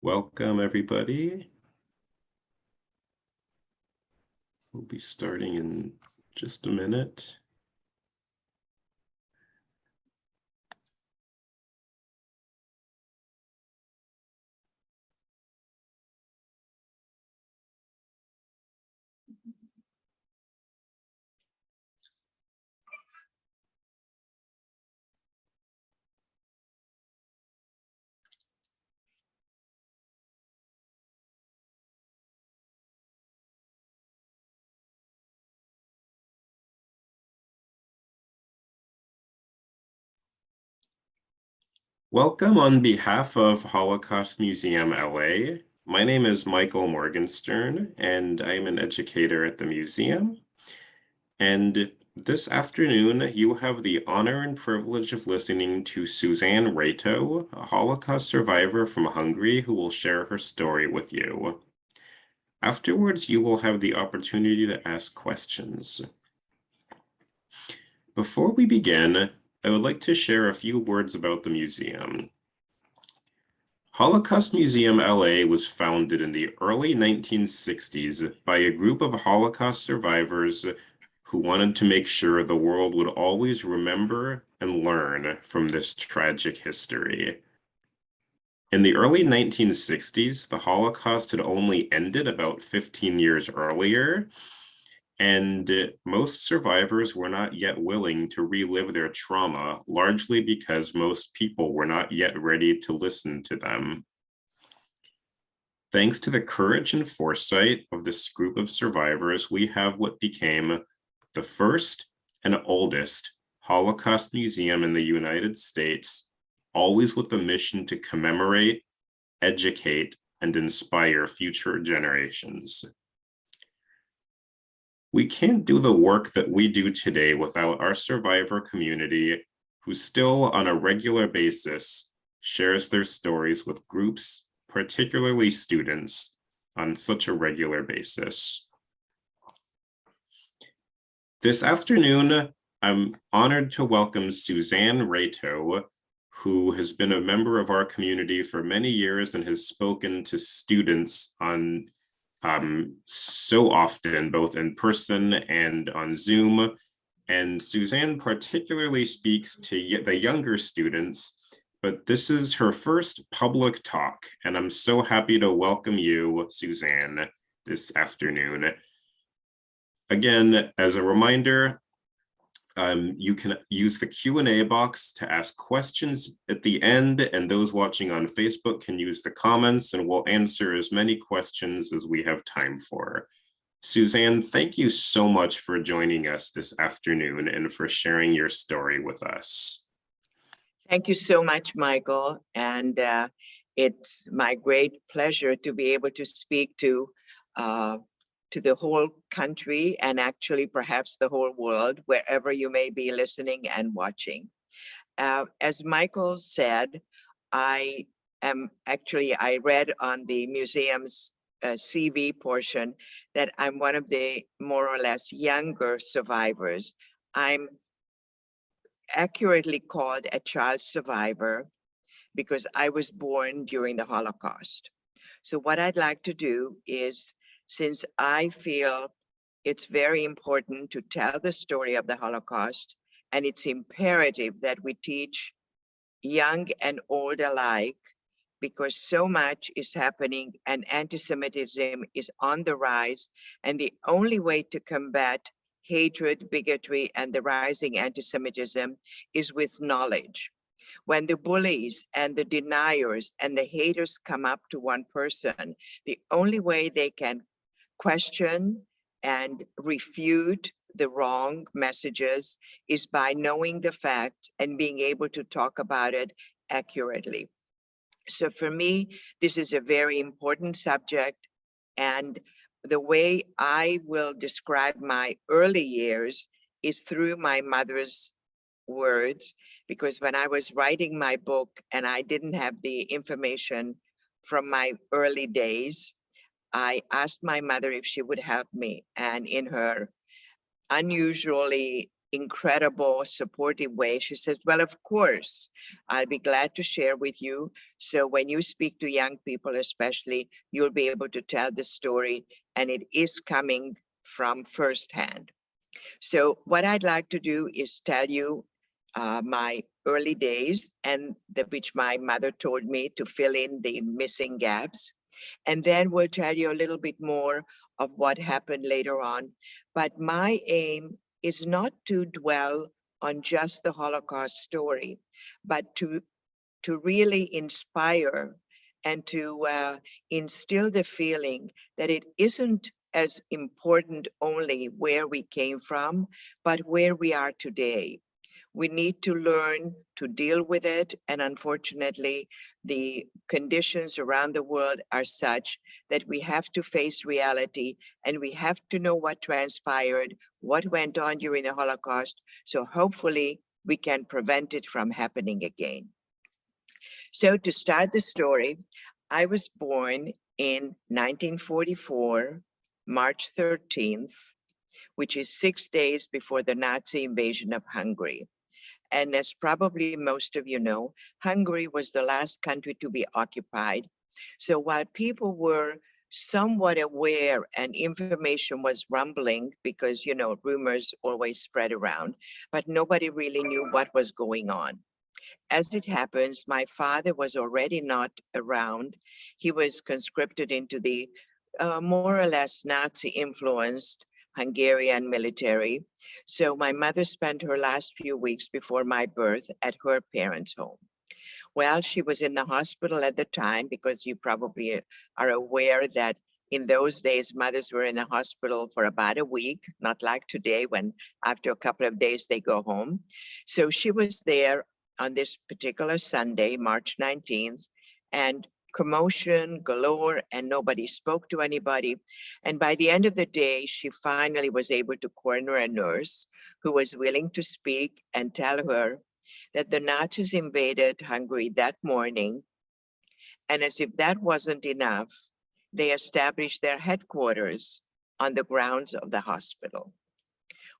Welcome, everybody. We'll be starting in just a minute. Welcome on behalf of Holocaust Museum LA. My name is Michael Morgenstern, and I'm an educator at the museum. And this afternoon, you have the honor and privilege of listening to Susanne Reyto, a Holocaust survivor from Hungary who will share her story with you. Afterwards, you will have the opportunity to ask questions. Before we begin, I would like to share a few words about the museum. Holocaust Museum LA was founded in the early 1960s by a group of Holocaust survivors who wanted to make sure the world would always remember and learn from this tragic history. In the early 1960s, the Holocaust had only ended about 15 years earlier, and most survivors were not yet willing to relive their trauma, largely because most people were not yet ready to listen to them. Thanks to the courage and foresight of this group of survivors, we have what became the first and oldest Holocaust museum in the United States, always with the mission to commemorate, educate, and inspire future generations. We can't do the work that we do today without our survivor community, who still on a regular basis shares their stories with groups, particularly students, on such a regular basis. This afternoon, I'm honored to welcome Susanne Reyto, who has been a member of our community for many years and has spoken to students on so often, both in person and on Zoom. And Susanne particularly speaks to the younger students, but this is her first public talk, and I'm so happy to welcome you, Susanne, this afternoon. Again, as a reminder, you can use the Q&A box to ask questions at the end, and those watching on Facebook can use the comments, and we'll answer as many questions as we have time for. Susanne, thank you so much for joining us this afternoon and for sharing your story with us. Thank you so much, Michael. And it's my great pleasure to be able to speak to the whole country and actually perhaps the whole world, wherever you may be listening and watching. As Michael said, I read on the museum's CV portion that I'm one of the more or less younger survivors. I'm accurately called a child survivor because I was born during the Holocaust. So what I'd like to do is, since I feel it's very important to tell the story of the Holocaust, and it's imperative that we teach young and old alike, because so much is happening and anti-Semitism is on the rise, and the only way to combat hatred, bigotry, and the rising anti-Semitism is with knowledge. When the bullies and the deniers and the haters come up to one person, the only way they can question and refute the wrong messages is by knowing the fact and being able to talk about it accurately. So for me, this is a very important subject, and the way I will describe my early years is through my mother's words, because when I was writing my book and I didn't have the information from my early days, I asked my mother if she would help me. And in her unusually incredible, supportive way. She says, well, of course, I'll be glad to share with you. So when you speak to young people, especially, you'll be able to tell the story, and it is coming from firsthand. So what I'd like to do is tell you my early days, and which my mother told me to fill in the missing gaps. And then we'll tell you a little bit more of what happened later on. But my aim is not to dwell on just the Holocaust story, but to really inspire and to instill the feeling that it isn't as important only where we came from, but where we are today. We need to learn to deal with it. And unfortunately, the conditions around the world are such that we have to face reality, and we have to know what transpired, what went on during the Holocaust. So hopefully we can prevent it from happening again. So to start the story, I was born in 1944, March 13th, which is 6 days before the Nazi invasion of Hungary. And as probably most of you know, Hungary was the last country to be occupied. So while people were somewhat aware and information was rumbling, because, you know, rumors always spread around, but nobody really knew what was going on. As it happens, my father was already not around. He was conscripted into the more or less Nazi-influenced Hungarian military. So my mother spent her last few weeks before my birth at her parents' home. Well, she was in the hospital at the time, because you probably are aware that in those days, mothers were in the hospital for about a week, not like today when after a couple of days they go home. So she was there on this particular Sunday, March 19th, and commotion galore, and nobody spoke to anybody. And by the end of the day, she finally was able to corner a nurse who was willing to speak and tell her that the Nazis invaded Hungary that morning. And as if that wasn't enough, they established their headquarters on the grounds of the hospital.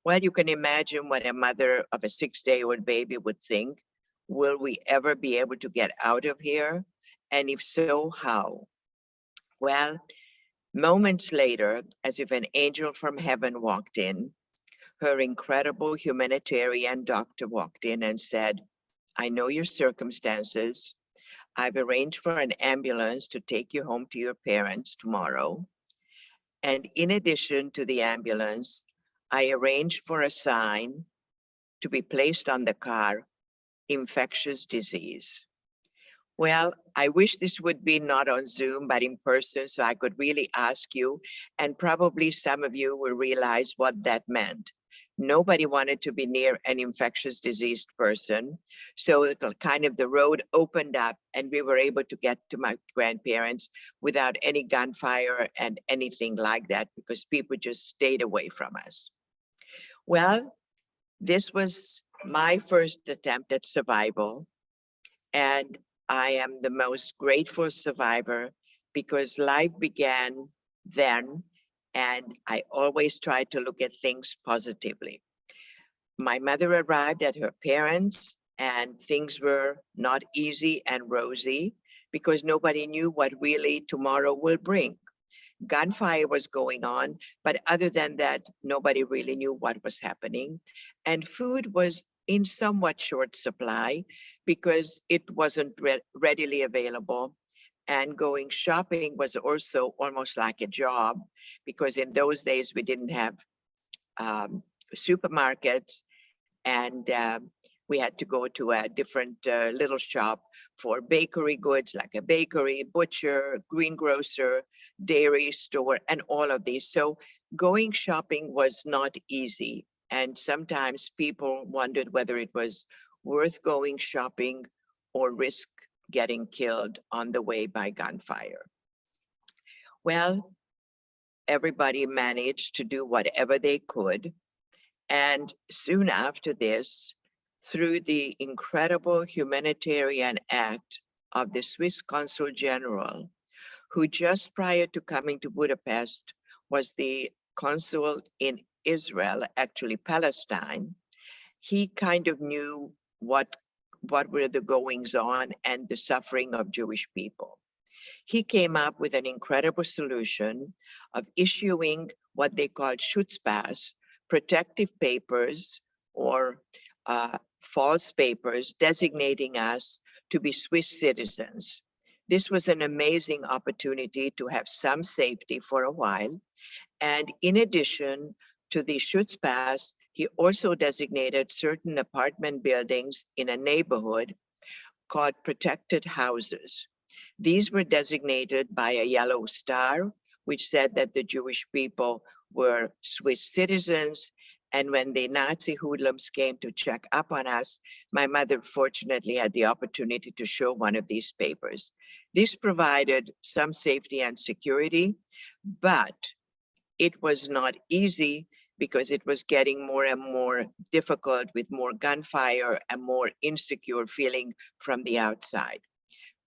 Well, you can imagine what a mother of a 6-day-old baby would think. Will we ever be able to get out of here? And if so, how? Well, moments later, as if an angel from heaven walked in, her incredible humanitarian doctor walked in and said, I know your circumstances. I've arranged for an ambulance to take you home to your parents tomorrow. And in addition to the ambulance, I arranged for a sign to be placed on the car, infectious disease. Well, I wish this would be not on Zoom, but in person, so I could really ask you, and probably some of you will realize what that meant. Nobody wanted to be near an infectious diseased person. So kind of the road opened up, and we were able to get to my grandparents without any gunfire and anything like that, because people just stayed away from us. Well, this was my first attempt at survival, and I am the most grateful survivor, because life began then, and I always try to look at things positively. My mother arrived at her parents', and things were not easy and rosy, because nobody knew what really tomorrow will bring. Gunfire was going on, but other than that, nobody really knew what was happening. And food was in somewhat short supply, because it wasn't readily available. And going shopping was also almost like a job, because in those days we didn't have supermarkets, and we had to go to a different little shop for bakery goods, like a bakery, butcher, greengrocer, dairy store, and all of these. So going shopping was not easy. And sometimes people wondered whether it was worth going shopping or risk getting killed on the way by gunfire. Well, everybody managed to do whatever they could. And soon after this, through the incredible humanitarian act of the Swiss Consul General, who just prior to coming to Budapest was the consul in Israel, actually Palestine, he kind of knew what were the goings on and the suffering of Jewish people. He came up with an incredible solution of issuing what they called Schutzpass, protective papers or false papers designating us to be Swiss citizens. This was an amazing opportunity to have some safety for a while. And in addition to the Schutzpass, he also designated certain apartment buildings in a neighborhood called protected houses. These were designated by a yellow star, which said that the Jewish people were Swiss citizens. And when the Nazi hoodlums came to check up on us, my mother fortunately had the opportunity to show one of these papers. This provided some safety and security, but it was not easy because it was getting more and more difficult with more gunfire and more insecure feeling from the outside.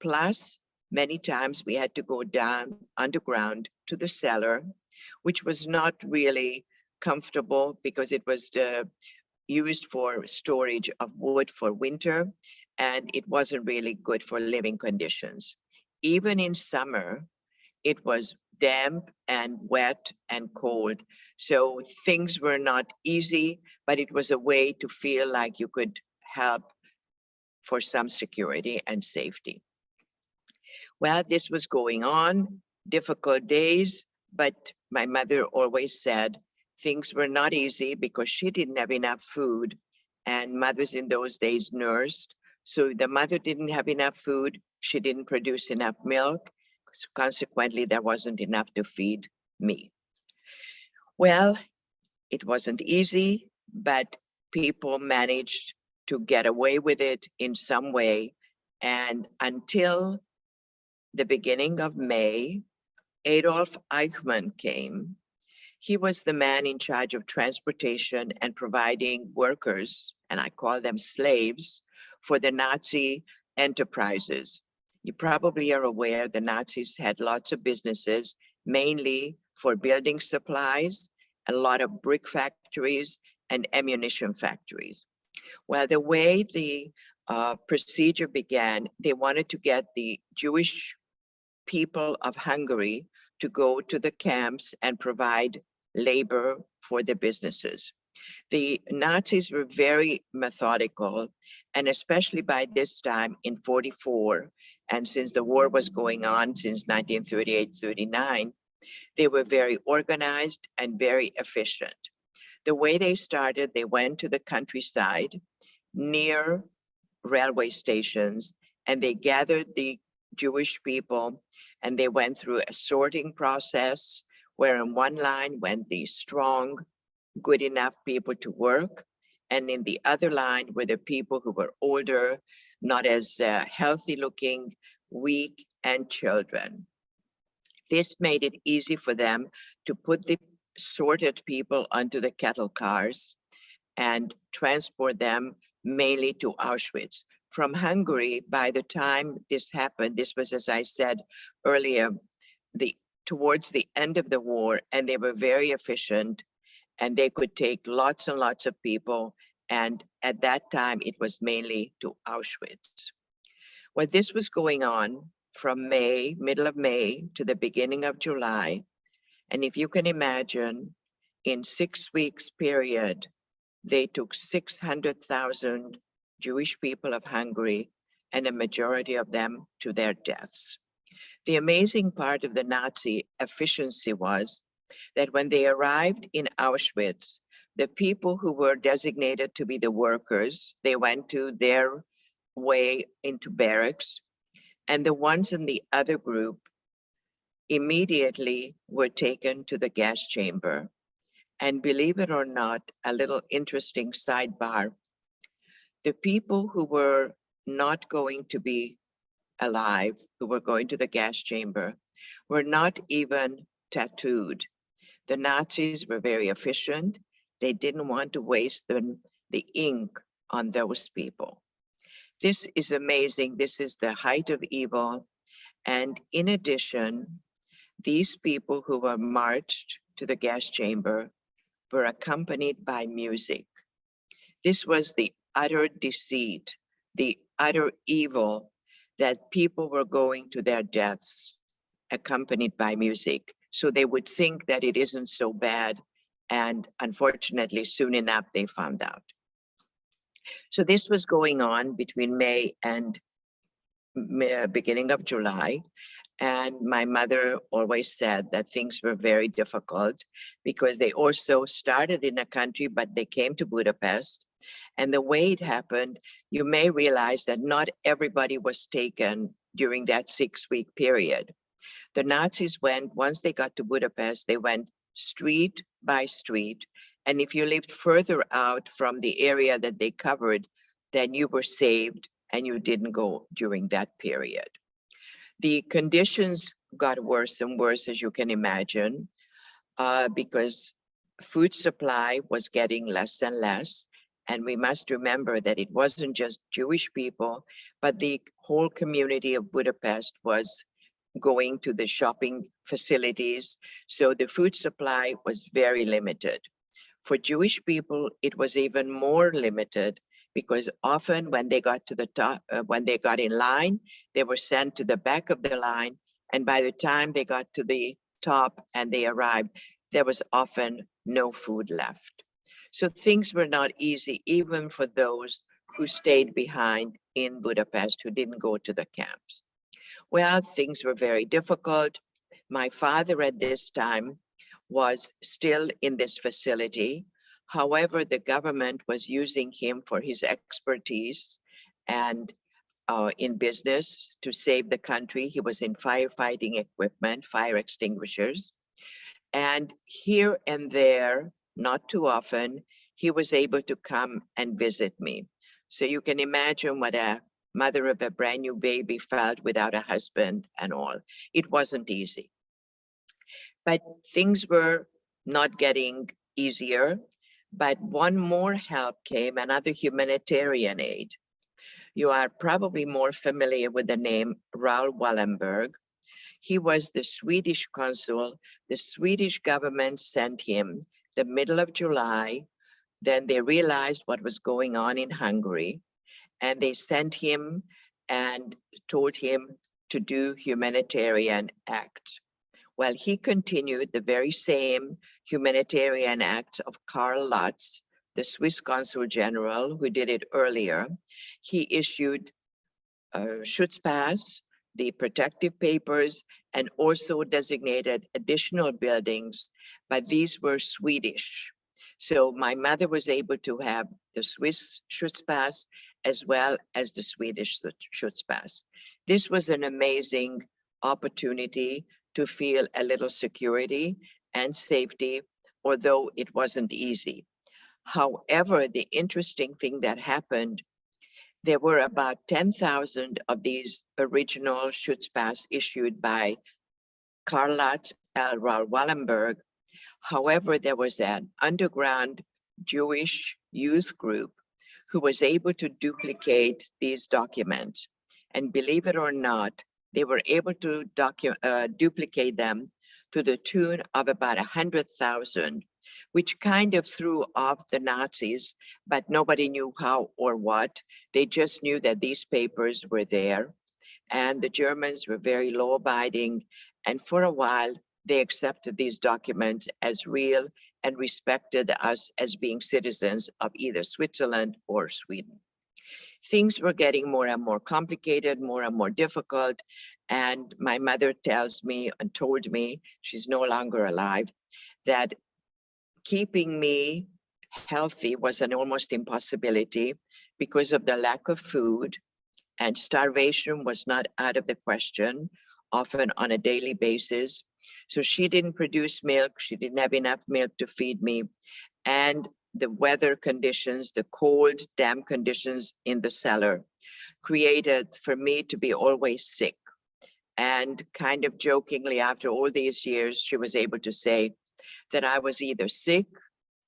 Plus, many times we had to go down underground to the cellar, which was not really comfortable because it was used for storage of wood for winter, and it wasn't really good for living conditions. Even in summer, it was damp and wet and cold. So things were not easy, but it was a way to feel like you could help for some security and safety. Well, this was going on, difficult days, but my mother always said things were not easy because she didn't have enough food, and mothers in those days nursed. So the mother didn't have enough food, she didn't produce enough milk, so consequently there wasn't enough to feed me. Well, it wasn't easy, but people managed to get away with it in some way. And until the beginning of May, Adolf Eichmann came. He was the man in charge of transportation and providing workers, and I call them slaves, for the Nazi enterprises. You probably are aware the Nazis had lots of businesses, mainly for building supplies, a lot of brick factories and ammunition factories. Well, the way the procedure began, they wanted to get the Jewish people of Hungary to go to the camps and provide labor for the businesses. The Nazis were very methodical, and especially by this time in 44, and since the war was going on since 1938-39, they were very organized and very efficient. The way they started, they went to the countryside near railway stations, and they gathered the Jewish people, and they went through a sorting process where in one line went the strong, good enough people to work, and in the other line were the people who were older, not as healthy looking, weak, and children. This made it easy for them to put the sorted people onto the cattle cars and transport them mainly to Auschwitz. From Hungary, by the time this happened, this was, as I said earlier, towards the end of the war, and they were very efficient, and they could take lots and lots of people, and at that time, it was mainly to Auschwitz. Well, this was going on from May, middle of May, to the beginning of July, and if you can imagine, in 6 weeks period, they took 600,000 Jewish people of Hungary, and a majority of them to their deaths. The amazing part of the Nazi efficiency was that when they arrived in Auschwitz, the people who were designated to be the workers, they went to their way into barracks, and the ones in the other group immediately were taken to the gas chamber. And believe it or not, a little interesting sidebar, the people who were not going to be alive, who were going to the gas chamber, were not even tattooed. The Nazis were very efficient. They didn't want to waste the ink on those people. This is amazing. This is the height of evil. And in addition, these people who were marched to the gas chamber were accompanied by music. This was the utter deceit, the utter evil that people were going to their deaths accompanied by music. So they would think that it isn't so bad. And unfortunately, soon enough, they found out. So this was going on between May and beginning of July. And my mother always said that things were very difficult because they also started in a country, but they came to Budapest. And the way it happened, you may realize that not everybody was taken during that 6-week period. The Nazis went, once they got to Budapest, they went street by street. And if you lived further out from the area that they covered, then you were saved and you didn't go during that period. The conditions got worse and worse, as you can imagine, because food supply was getting less and less. And we must remember that it wasn't just Jewish people, but the whole community of Budapest was going to the shopping facilities. So the food supply was very limited. For Jewish people, it was even more limited because often when they got to the top, when they got in line, they were sent to the back of the line. And by the time they got to the top and they arrived, there was often no food left. So things were not easy, even for those who stayed behind in Budapest, who didn't go to the camps. Well, things were very difficult. My father at this time was still in this facility. However, the government was using him for his expertise and in business to save the country. He was in firefighting equipment, fire extinguishers. And here and there, not too often, he was able to come and visit me. So you can imagine what a mother of a brand new baby felt without a husband and all. It wasn't easy. But things were not getting easier. But one more help came, another humanitarian aid. You are probably more familiar with the name Raoul Wallenberg. He was the Swedish consul. The Swedish government sent him the middle of July. Then they realized what was going on in Hungary, and they sent him and told him to do humanitarian acts. Well, he continued the very same humanitarian acts of Karl Lutz, the Swiss consul general who did it earlier. He issued Schutzpass, the protective papers, and also designated additional buildings, but these were Swedish. So my mother was able to have the Swiss Schutzpass as well as the Swedish Schutzpass. This was an amazing opportunity to feel a little security and safety, although it wasn't easy. However, the interesting thing that happened, there were about 10,000 of these original Schutzpass issued by Karl Lutz and Raoul Wallenberg. However, there was an underground Jewish youth group who was able to duplicate these documents. And believe it or not, they were able to duplicate them to the tune of about 100,000, which kind of threw off the Nazis, but nobody knew how or what. They just knew that these papers were there. And the Germans were very law-abiding. And for a while, they accepted these documents as real and respected us as being citizens of either Switzerland or Sweden. Things were getting more and more complicated, more and more difficult. And my mother tells me and told me, she's no longer alive, that keeping me healthy was an almost impossibility because of the lack of food, and starvation was not out of the question, often on a daily basis. So she didn't produce milk. She didn't have enough milk to feed me. And the weather conditions, the cold, damp conditions in the cellar created for me to be always sick. And kind of jokingly, after all these years, she was able to say that I was either sick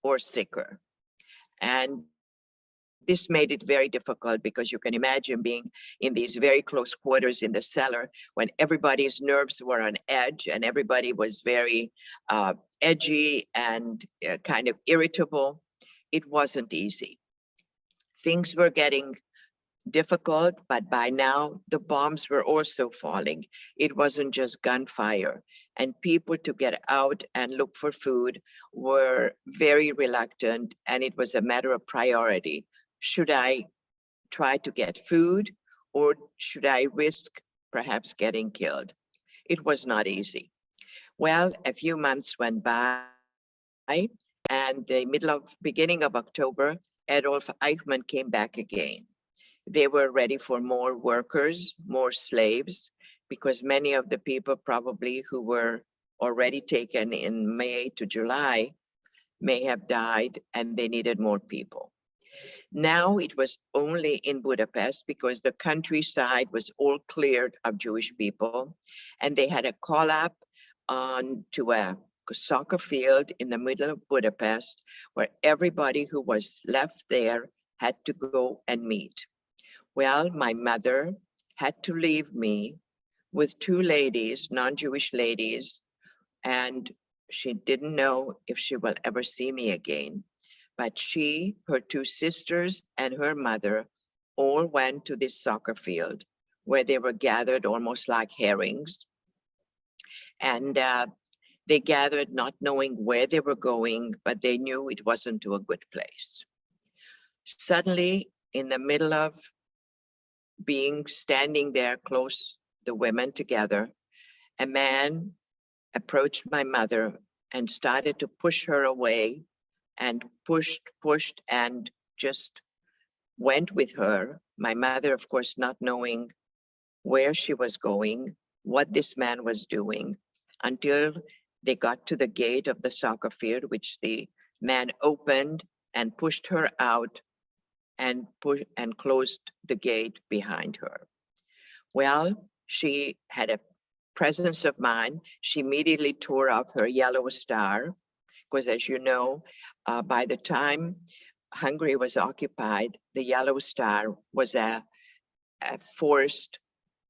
or sicker. And this made it very difficult because you can imagine being in these very close quarters in the cellar when everybody's nerves were on edge and everybody was very edgy and kind of irritable. It wasn't easy. Things were getting difficult, but by now the bombs were also falling. It wasn't just gunfire, and people to get out and look for food were very reluctant, and it was a matter of priority. Should I try to get food, or should I risk perhaps getting killed? It was not easy. Well, a few months went by, and the beginning of October, Adolf Eichmann came back again. They were ready for more workers, more slaves, because many of the people probably who were already taken in May to July may have died, and they needed more people. Now it was only in Budapest because the countryside was all cleared of Jewish people, and they had a call up to a soccer field in the middle of Budapest where everybody who was left there had to go and meet. Well, my mother had to leave me with two ladies, non-Jewish ladies, and she didn't know if she will ever see me again. But she, her two sisters, and her mother all went to this soccer field where they were gathered almost like herrings. And they gathered not knowing where they were going, but they knew it wasn't to a good place. Suddenly, in the middle of standing there close, the women together, a man approached my mother and started to push her away, and pushed, and just went with her. My mother, of course, not knowing where she was going, what this man was doing, until they got to the gate of the soccer field, which the man opened and pushed her out and closed the gate behind her. Well, she had a presence of mind. She immediately tore off her yellow star, because as you know, by the time Hungary was occupied, the yellow star was a forced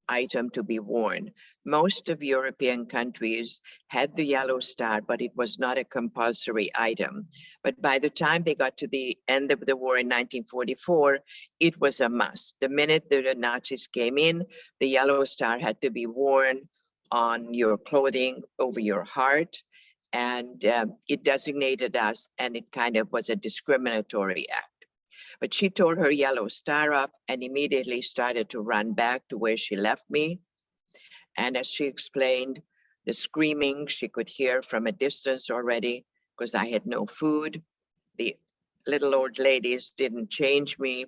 item to be worn. Most of European countries had the yellow star, but it was not a compulsory item. But by the time they got to the end of the war in 1944, it was a must. The minute that the Nazis came in, the yellow star had to be worn on your clothing, over your heart, and it designated us, and it kind of was a discriminatory act. But she tore her yellow star off and immediately started to run back to where she left me. And as she explained, the screaming she could hear from a distance already, because I had no food. The little old ladies didn't change me,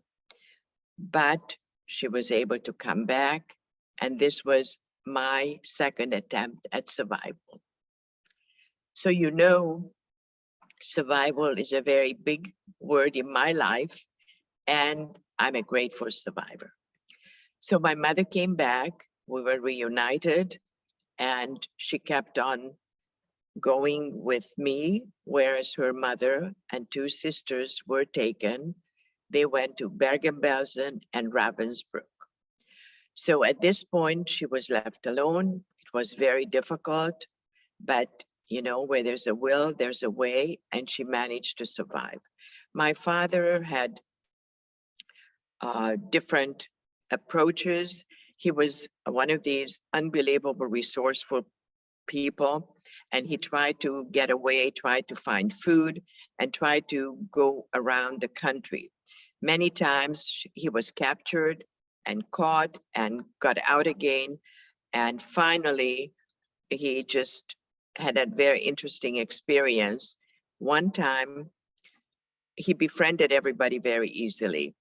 but she was able to come back. And this was my second attempt at survival. So you know, survival is a very big word in my life, and I'm a grateful survivor. So my mother came back, we were reunited, and she kept on going with me, whereas her mother and two sisters were taken. They went to Bergen-Belsen and Ravensbrück. So at this point, she was left alone. It was very difficult, but you know, where there's a will, there's a way, and she managed to survive. My father had different approaches. He was one of these unbelievable, resourceful people, and he tried to get away, tried to find food, and tried to go around the country. Many times he was captured and caught and got out again, and finally he just had a very interesting experience. One time he befriended everybody very easily.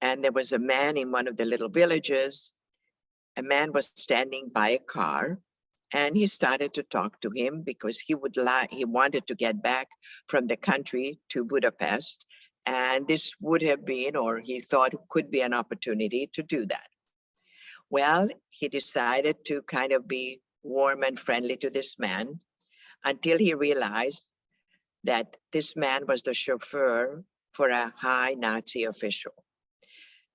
And there was a man in one of the little villages. A man was standing by a car, and he started to talk to him because he wanted to get back from the country to Budapest. And this would have been, or he thought could be, an opportunity to do that. Well, he decided to kind of be warm and friendly to this man until he realized that this man was the chauffeur for a high Nazi official.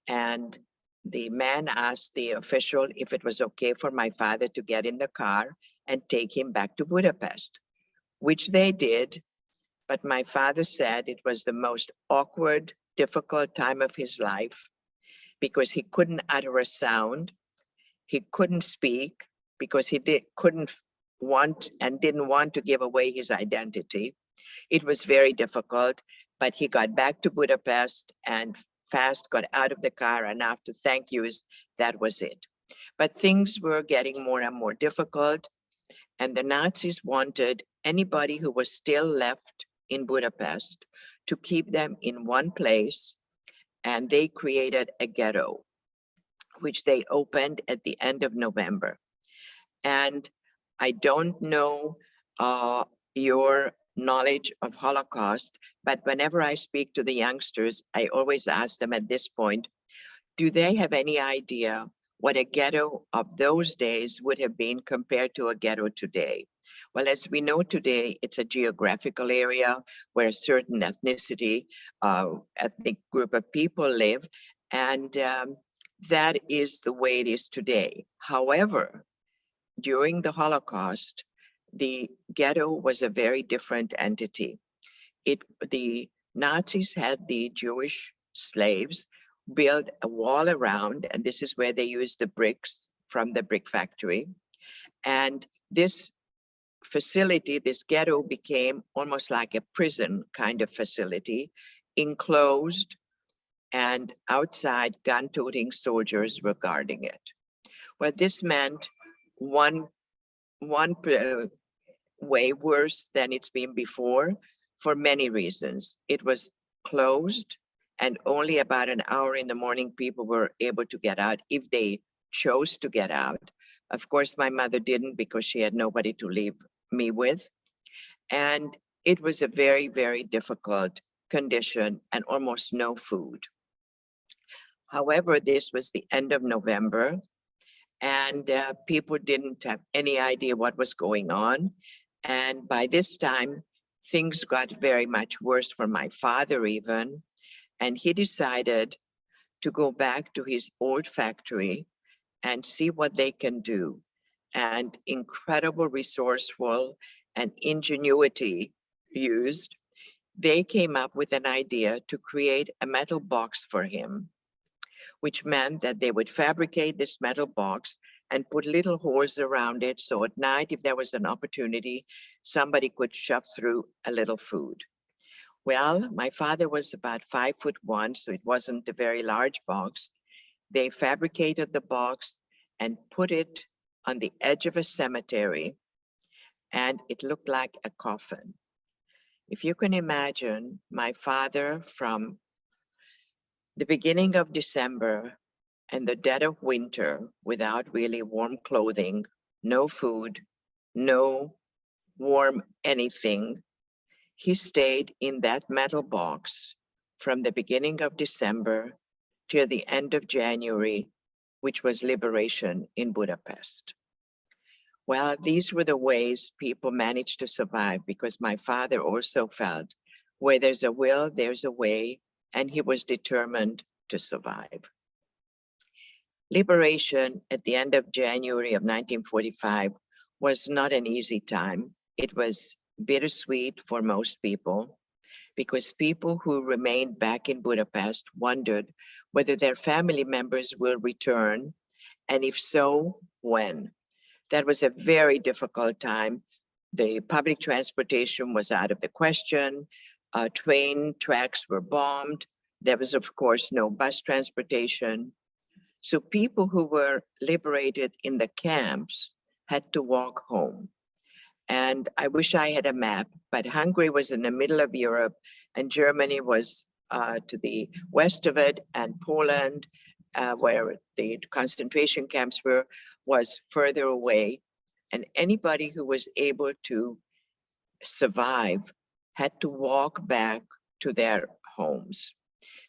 And the man asked the official if it was okay for my father to get in the car and take him back to Budapest, which they did. But my father said it was the most awkward difficult time of his life because he couldn't utter a sound. He couldn't speak because he couldn't want and didn't want to give away his identity. It was very difficult, but he got back to Budapest and fast got out of the car, and after thank yous, that was it. But things were getting more and more difficult, and the Nazis wanted anybody who was still left in Budapest to keep them in one place, and they created a ghetto, which they opened at the end of November. And I don't know your knowledge of Holocaust, but whenever I speak to the youngsters, I always ask them at this point, do they have any idea what a ghetto of those days would have been compared to a ghetto today? Well, as we know today, it's a geographical area where a certain ethnicity, ethnic group of people live, and that is the way it is today. However, during the Holocaust, the ghetto was a very different entity. The Nazis had the Jewish slaves build a wall around, and this is where they used the bricks from the brick factory. And this facility, this ghetto, became almost like a prison kind of facility, enclosed, and outside gun-toting soldiers were guarding it. Well, this meant one way worse than it's been before for many reasons. It was closed, and only about an hour in the morning people were able to get out if they chose to get out. Of course, my mother didn't because she had nobody to leave me with. And it was a very, very difficult condition and almost no food. However, this was the end of November, and people didn't have any idea what was going on. And by this time, things got very much worse for my father even, and he decided to go back to his old factory and see what they can do. And incredible resourceful and ingenuity used, they came up with an idea to create a metal box for him, which meant that they would fabricate this metal box and put little holes around it. So at night, if there was an opportunity, somebody could shove through a little food. Well, my father was about 5'1", so it wasn't a very large box. They fabricated the box and put it on the edge of a cemetery, and it looked like a coffin. If you can imagine, my father from the beginning of December and the dead of winter without really warm clothing, no food, no warm anything, he stayed in that metal box from the beginning of December till the end of January, which was liberation in Budapest. Well, these were the ways people managed to survive, because my father also felt where there's a will, there's a way, and he was determined to survive. Liberation at the end of January of 1945 was not an easy time. It was bittersweet for most people, because people who remained back in Budapest wondered whether their family members will return, and if so, when. That was a very difficult time. The public transportation was out of the question. Train tracks were bombed. There was, of course, no bus transportation. So people who were liberated in the camps had to walk home. And I wish I had a map, but Hungary was in the middle of Europe, and Germany was to the west of it, and Poland, where the concentration camps were, was further away. And anybody who was able to survive had to walk back to their homes.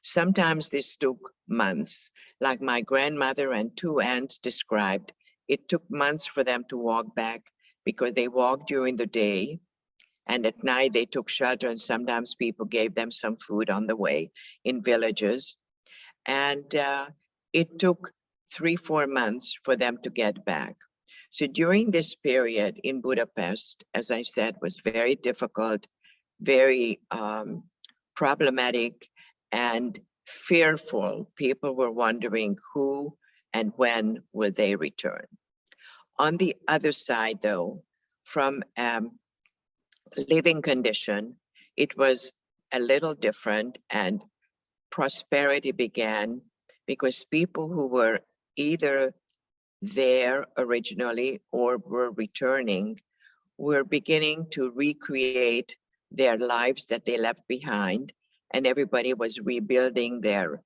Sometimes this took months. Like my grandmother and two aunts described, it took months for them to walk back, because they walked during the day, and at night they took shelter, and sometimes people gave them some food on the way in villages. And it took 3-4 months for them to get back. So during this period in Budapest, as I said, was very difficult, very problematic, and fearful. People were wondering who and when will they return. On the other side, though, from living condition, it was a little different, and prosperity began because people who were either there originally or were returning were beginning to recreate their lives that they left behind, and everybody was rebuilding their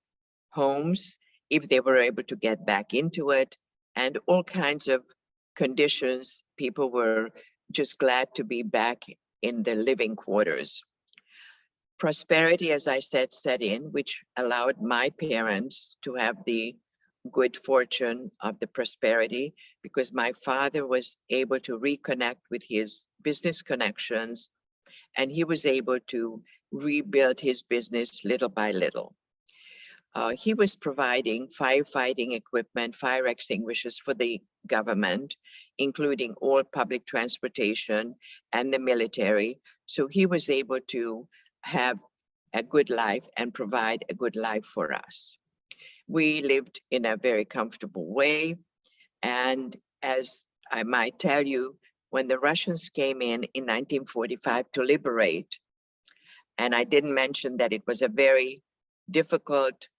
homes if they were able to get back into it, and all kinds of conditions. People were just glad to be back in the living quarters. Prosperity, as I said, set in, which allowed my parents to have the good fortune of the prosperity, because my father was able to reconnect with his business connections, and he was able to rebuild his business little by little. He was providing firefighting equipment, fire extinguishers for the government, including all public transportation and the military. So he was able to have a good life and provide a good life for us. We lived in a very comfortable way. And as I might tell you, when the Russians came in 1945 to liberate, and I didn't mention that it was a very difficult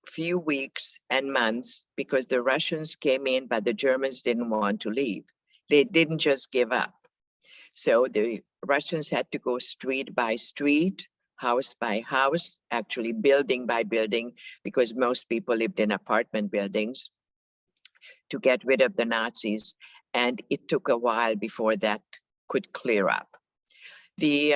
few weeks and months because the Russians came in, but the Germans didn't want to leave. They didn't just give up. So the Russians had to go street by street, house by house, actually building by building, because most people lived in apartment buildings, to get rid of the Nazis. And it took a while before that could clear up. The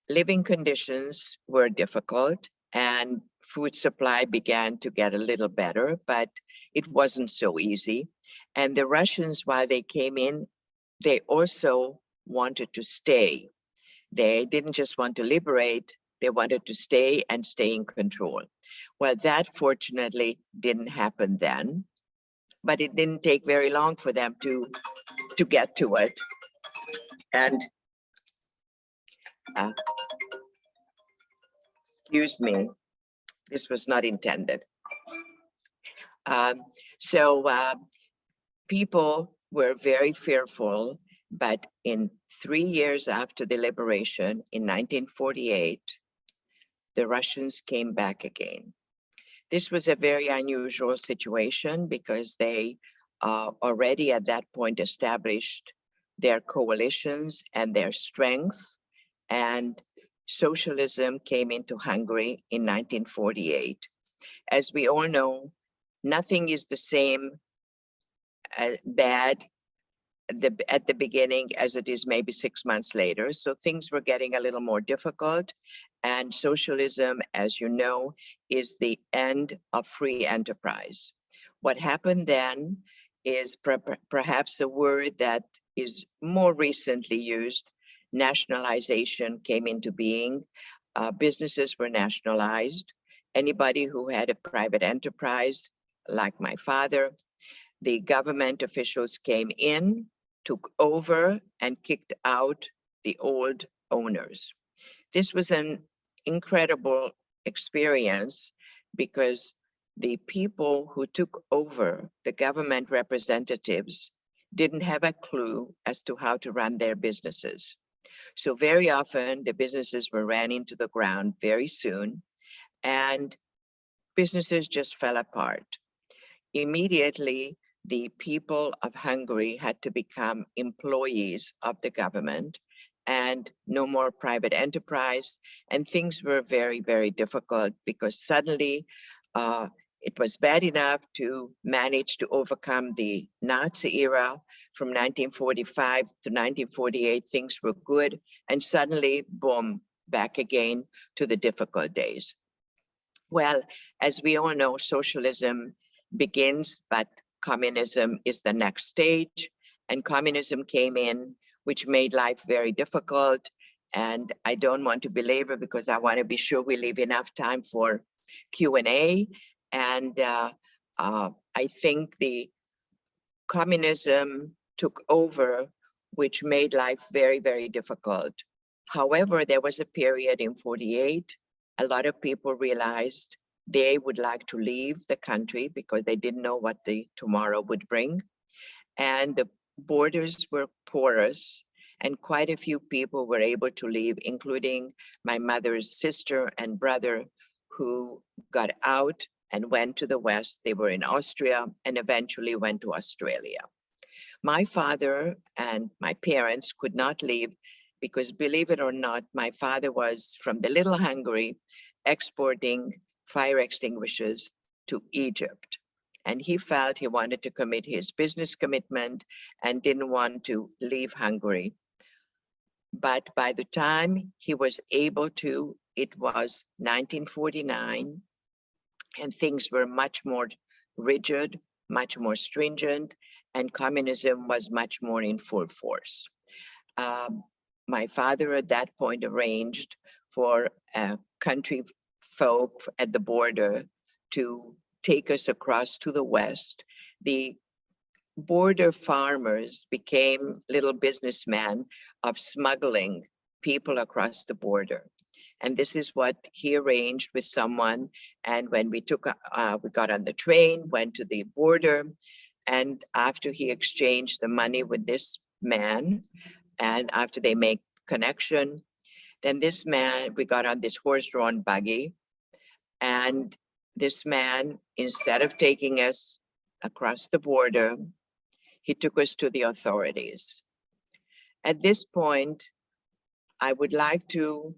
living conditions were difficult, and food supply began to get a little better, but it wasn't so easy. And the Russians, while they came in, they also wanted to stay. They didn't just want to liberate, they wanted to stay and stay in control. Well, that fortunately didn't happen then, but it didn't take very long for them to get to it. And excuse me, this was not intended. People were very fearful, but in 3 years after the liberation, in 1948, the Russians came back again. This was a very unusual situation because they already at that point established their coalitions and their strength, and socialism came into Hungary in 1948. As we all know, nothing is the same bad at the beginning as it is maybe 6 months later. So things were getting a little more difficult, and socialism, as you know, is the end of free enterprise. What happened then is perhaps a word that is more recently used. Nationalization came into being. Businesses were nationalized. Anybody who had a private enterprise, like my father, the government officials came in, took over, and kicked out the old owners. This was an incredible experience because the people who took over, the government representatives, didn't have a clue as to how to run their businesses. So very often the businesses were ran into the ground very soon, and businesses just fell apart. Immediately, the people of Hungary had to become employees of the government, and no more private enterprise. And things were very, very difficult because suddenly it was bad enough to manage to overcome the Nazi era. From 1945 to 1948, things were good. And suddenly, boom, back again to the difficult days. Well, as we all know, socialism begins, but communism is the next stage. And communism came in, which made life very difficult. And I don't want to belabor because I want to be sure we leave enough time for Q&A. And I think the communism took over, which made life very, very difficult. However, there was a period in 48 a lot of people realized they would like to leave the country because they didn't know what the tomorrow would bring. And the borders were porous, and quite a few people were able to leave, including my mother's sister and brother, who got out and went to the West. They were in Austria and eventually went to Australia. My father and my parents could not leave because, believe it or not, my father was from the Little Hungary exporting fire extinguishers to Egypt. And he felt he wanted to commit his business commitment and didn't want to leave Hungary. But by the time he was able to, it was 1949, and things were much more rigid, much more stringent, and communism was much more in full force. My father at that point arranged for country folk at the border to take us across to the West. The border farmers became little businessmen of smuggling people across the border. And this is what he arranged with someone. And when we got on the train, went to the border, and after he exchanged the money with this man, and after they make connection, then this man, we got on this horse-drawn buggy, and this man, instead of taking us across the border, he took us to the authorities. At this point, I would like to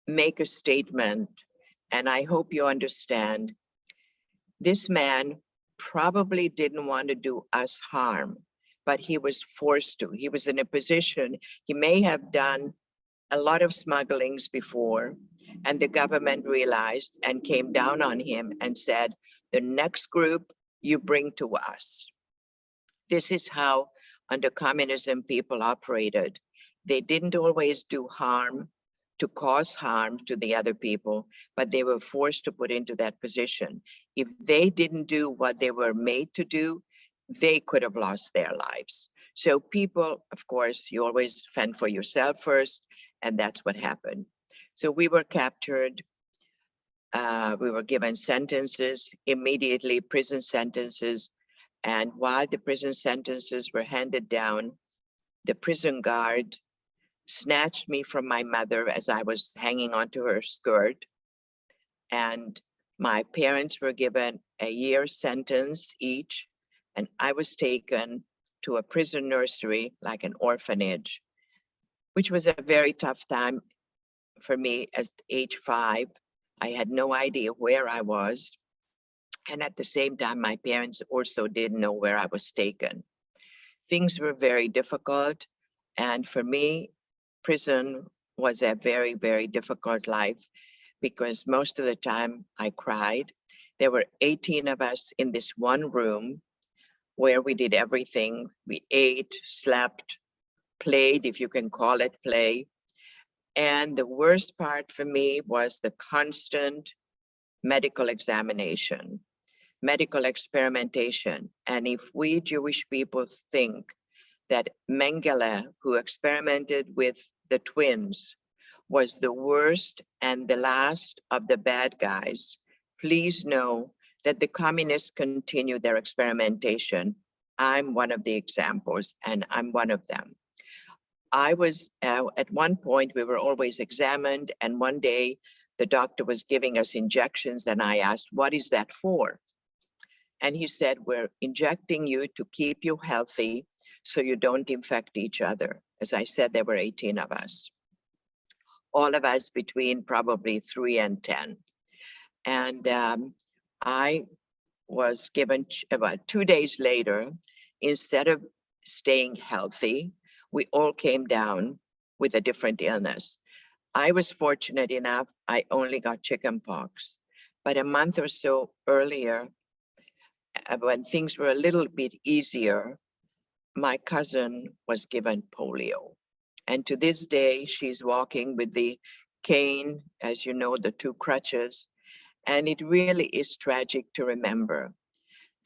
make a statement, and I hope you understand. This man probably didn't want to do us harm, but he was forced to. He was in a position, he may have done a lot of smugglings before, and the government realized and came down on him and said, the next group you bring to us. This is how under communism people operated. They didn't always do harm to cause harm to the other people, but they were forced to put into that position. If they didn't do what they were made to do, they could have lost their lives. So people, of course, you always fend for yourself first, and that's what happened. So we were captured. We were given sentences, immediately prison sentences. And while the prison sentences were handed down, the prison guard snatched me from my mother as I was hanging onto her skirt. And my parents were given a year sentence each, and I was taken to a prison nursery, like an orphanage, which was a very tough time for me at age 5. I had no idea where I was. And at the same time, my parents also didn't know where I was taken. Things were very difficult. And for me, prison was a very, very difficult life because most of the time I cried. There were 18 of us in this one room where we did everything. We ate, slept, played, if you can call it play. And the worst part for me was the constant medical examination, medical experimentation. And if we Jewish people think that Mengele, who experimented with the twins, was the worst and the last of the bad guys, please know that the communists continue their experimentation. I'm one of the examples, and I'm one of them. I was, at one point, we were always examined, and one day the doctor was giving us injections, and I asked, what is that for? And he said, we're injecting you to keep you healthy so you don't infect each other. As I said, there were 18 of us, all of us between probably 3 and 10. And I was given, about 2 days later, instead of staying healthy, we all came down with a different illness. I was fortunate enough, I only got chickenpox. But a month or so earlier, when things were a little bit easier, my cousin was given polio. And to this day, she's walking with the cane, as you know, the 2 crutches. And it really is tragic to remember.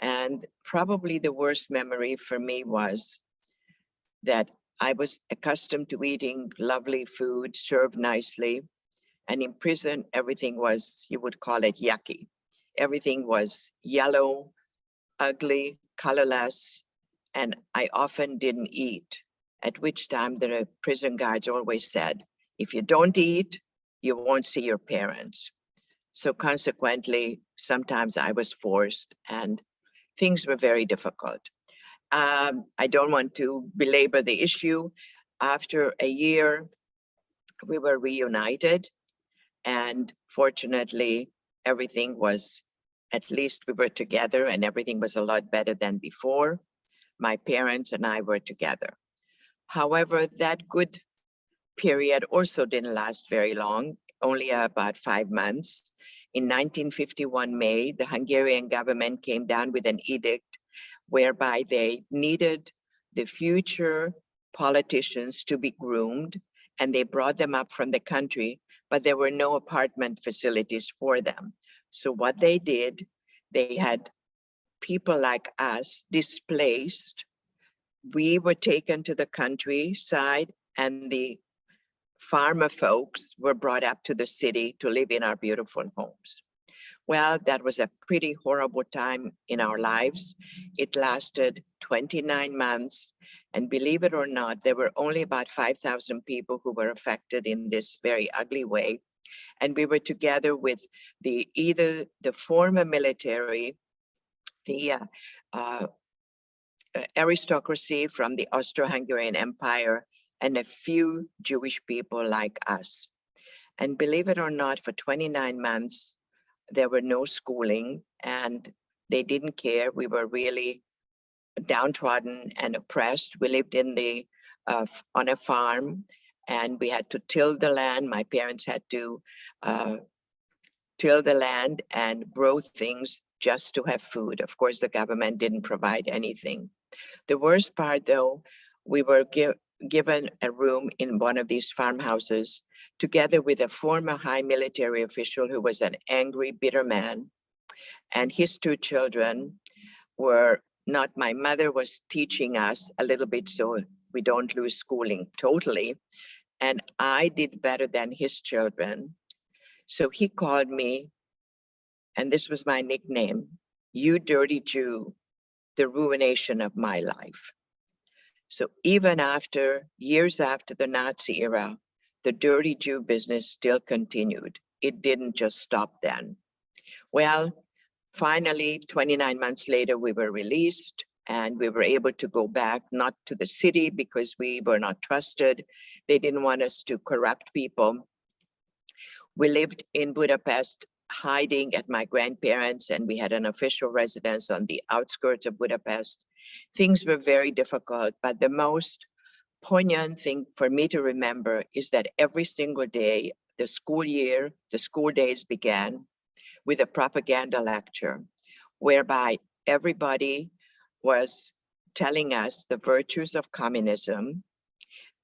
And probably the worst memory for me was that I was accustomed to eating lovely food served nicely. And in prison, everything was, you would call it yucky. Everything was yellow, ugly, colorless, and I often didn't eat, at which time the prison guards always said, if you don't eat, you won't see your parents. So consequently, sometimes I was forced and things were very difficult. I don't want to belabor the issue. After a year, we were reunited, and fortunately, everything was, at least we were together, and everything was a lot better than before. My parents and I were together. However, that good period also didn't last very long, only about 5 months. In 1951 May, the Hungarian government came down with an edict whereby they needed the future politicians to be groomed, and they brought them up from the country, but there were no apartment facilities for them. So what they did, they had people like us displaced. We were taken to the countryside, and the farmer folks were brought up to the city to live in our beautiful homes. Well, that was a pretty horrible time in our lives. It lasted 29 months. And believe it or not, there were only about 5,000 people who were affected in this very ugly way. And we were together with either the former military, the aristocracy from the Austro-Hungarian Empire, and a few Jewish people like us. And believe it or not, for 29 months, there were no schooling, and they didn't care. We were really downtrodden and oppressed. We lived in on a farm, and we had to till the land. My parents had to till the land and grow things just to have food. Of course, the government didn't provide anything. The worst part, though, we were given a room in one of these farmhouses together with a former high military official who was an angry, bitter man. And his two children were not, my mother was teaching us a little bit so we don't lose schooling totally. And I did better than his children. So he called me, and this was my nickname, "You dirty Jew, the ruination of my life." So even after, years after the Nazi era, the dirty Jew business still continued. It didn't just stop then. Well, finally, 29 months later, we were released, and we were able to go back, not to the city because we were not trusted. They didn't want us to corrupt people. We lived in Budapest, hiding at my grandparents', and we had an official residence on the outskirts of Budapest. Things were very difficult, but the most poignant thing for me to remember is that every single day, the school days began with a propaganda lecture, whereby everybody was telling us the virtues of communism.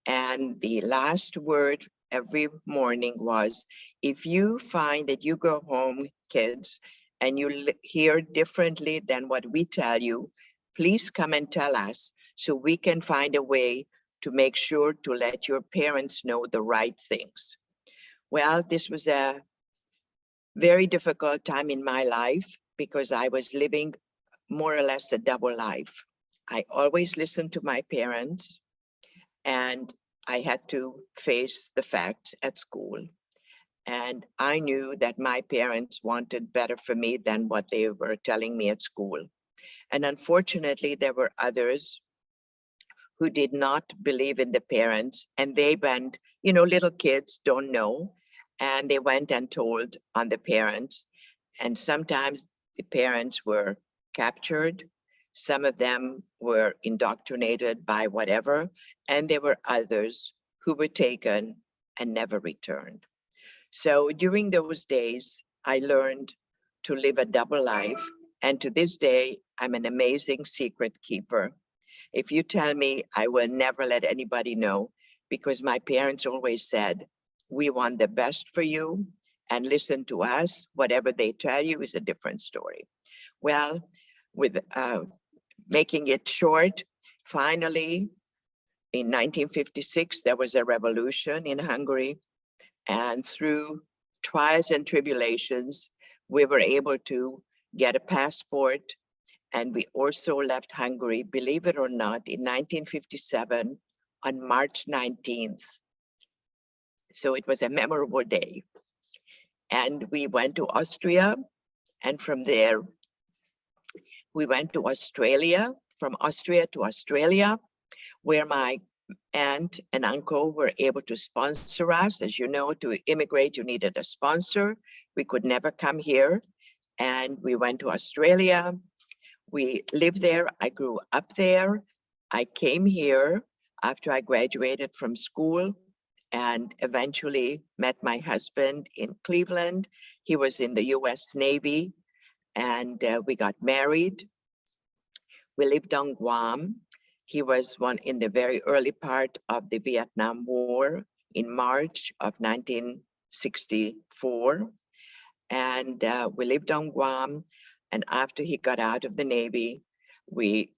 And the last word every morning was, if you find that you go home, kids, and you hear differently than what we tell you, please come and tell us so we can find a way to make sure to let your parents know the right things. Well, this was a very difficult time in my life because I was living more or less a double life. I always listened to my parents, and I had to face the facts at school. And I knew that my parents wanted better for me than what they were telling me at school. And unfortunately, there were others who did not believe in the parents, and they went, little kids don't know, and they went and told on the parents. And sometimes the parents were captured. Some of them were indoctrinated by whatever, and there were others who were taken and never returned. So during those days, I learned to live a double life. And to this day, I'm an amazing secret keeper. If you tell me, I will never let anybody know, because my parents always said, we want the best for you, and listen to us. Whatever they tell you is a different story. Well, with making it short, finally, in 1956, there was a revolution in Hungary. And through trials and tribulations, we were able to get a passport, and we also left Hungary, believe it or not, in 1957 on March 19th. So it was a memorable day. And we went to Austria, and from there, we went to Australia, from Austria to Australia, where my aunt and uncle were able to sponsor us. As you know, to immigrate, you needed a sponsor. We could never come here. And we went to Australia. We lived there. I grew up there. I came here after I graduated from school and eventually met my husband in Cleveland. He was in the US Navy, and we got married. We lived on Guam. He was in the very early part of the Vietnam War in March of 1964. And we lived on Guam. And after he got out of the Navy, we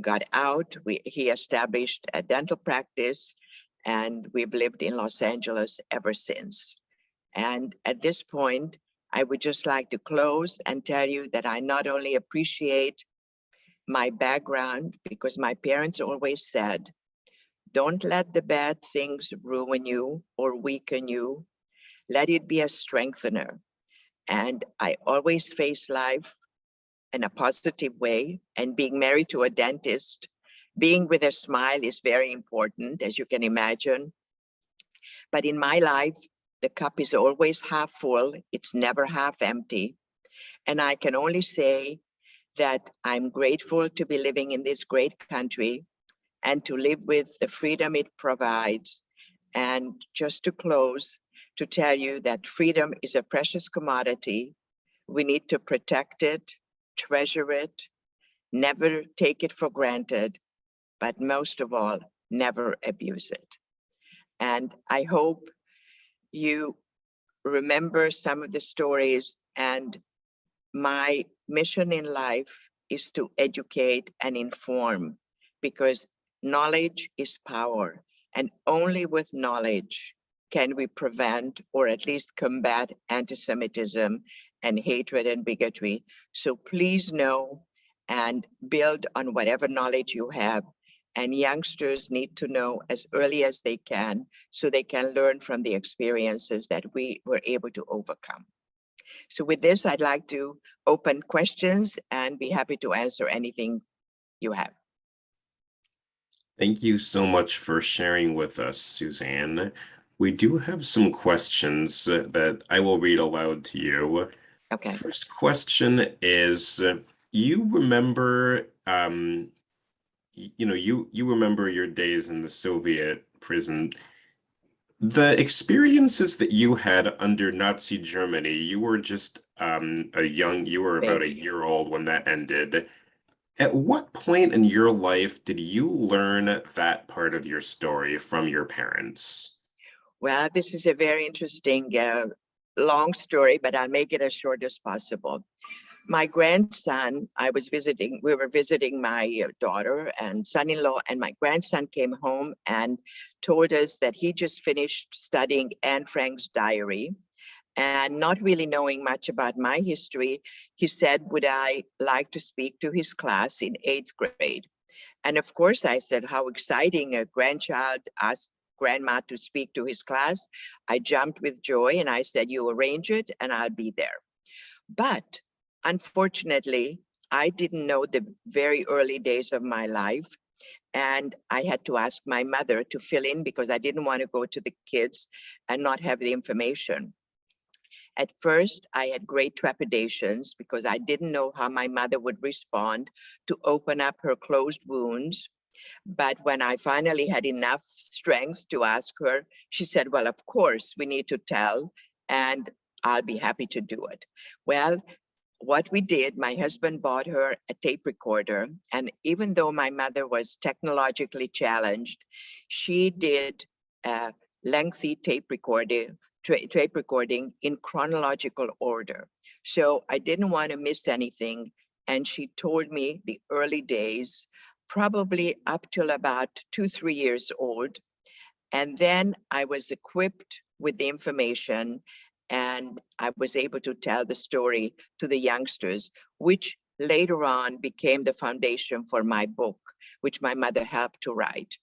got out. He established a dental practice, and we've lived in Los Angeles ever since. And at this point, I would just like to close and tell you that I not only appreciate my background, because my parents always said, don't let the bad things ruin you or weaken you. Let it be a strengthener. And I always face life in a positive way. And being married to a dentist, being with a smile is very important, as you can imagine. But in my life, the cup is always half full. It's never half empty. And I can only say that I'm grateful to be living in this great country and to live with the freedom it provides. And just to close, to tell you that freedom is a precious commodity. We need to protect it, treasure it, never take it for granted, but most of all, never abuse it. And I hope you remember some of the stories, and my mission in life is to educate and inform, because knowledge is power, and only with knowledge can we prevent or at least combat anti-Semitism and hatred and bigotry. So please know and build on whatever knowledge you have. And youngsters need to know as early as they can, so they can learn from the experiences that we were able to overcome. So with this, I'd like to open questions and be happy to answer anything you have. Thank you so much for sharing with us, Susanne. We do have some questions that I will read aloud to you. Okay. First question is, you remember, you remember your days in the Soviet prison. The experiences that you had under Nazi Germany, you were just you were about a year old when that ended. At what point in your life did you learn that part of your story from your parents? Well, this is a very interesting, long story, but I'll make it as short as possible. My grandson, we were visiting my daughter and son-in-law, and my grandson came home and told us that he just finished studying Anne Frank's diary. And not really knowing much about my history, he said, would I like to speak to his class in 8th grade? And of course, I said, how exciting, a grandchild asked grandma to speak to his class. I jumped with joy and I said, you arrange it and I'll be there. But unfortunately, I didn't know the very early days of my life. And I had to ask my mother to fill in because I didn't want to go to the kids and not have the information. At first, I had great trepidations because I didn't know how my mother would respond to open up her closed wounds. But when I finally had enough strength to ask her, she said, well, of course, we need to tell, and I'll be happy to do it. Well, what we did, my husband bought her a tape recorder. And even though my mother was technologically challenged, she did a lengthy tape recording in chronological order. So I didn't want to miss anything. And she told me the early days, probably up till about 2-3 years old. And then I was equipped with the information, and I was able to tell the story to the youngsters, which later on became the foundation for my book, which my mother helped to write.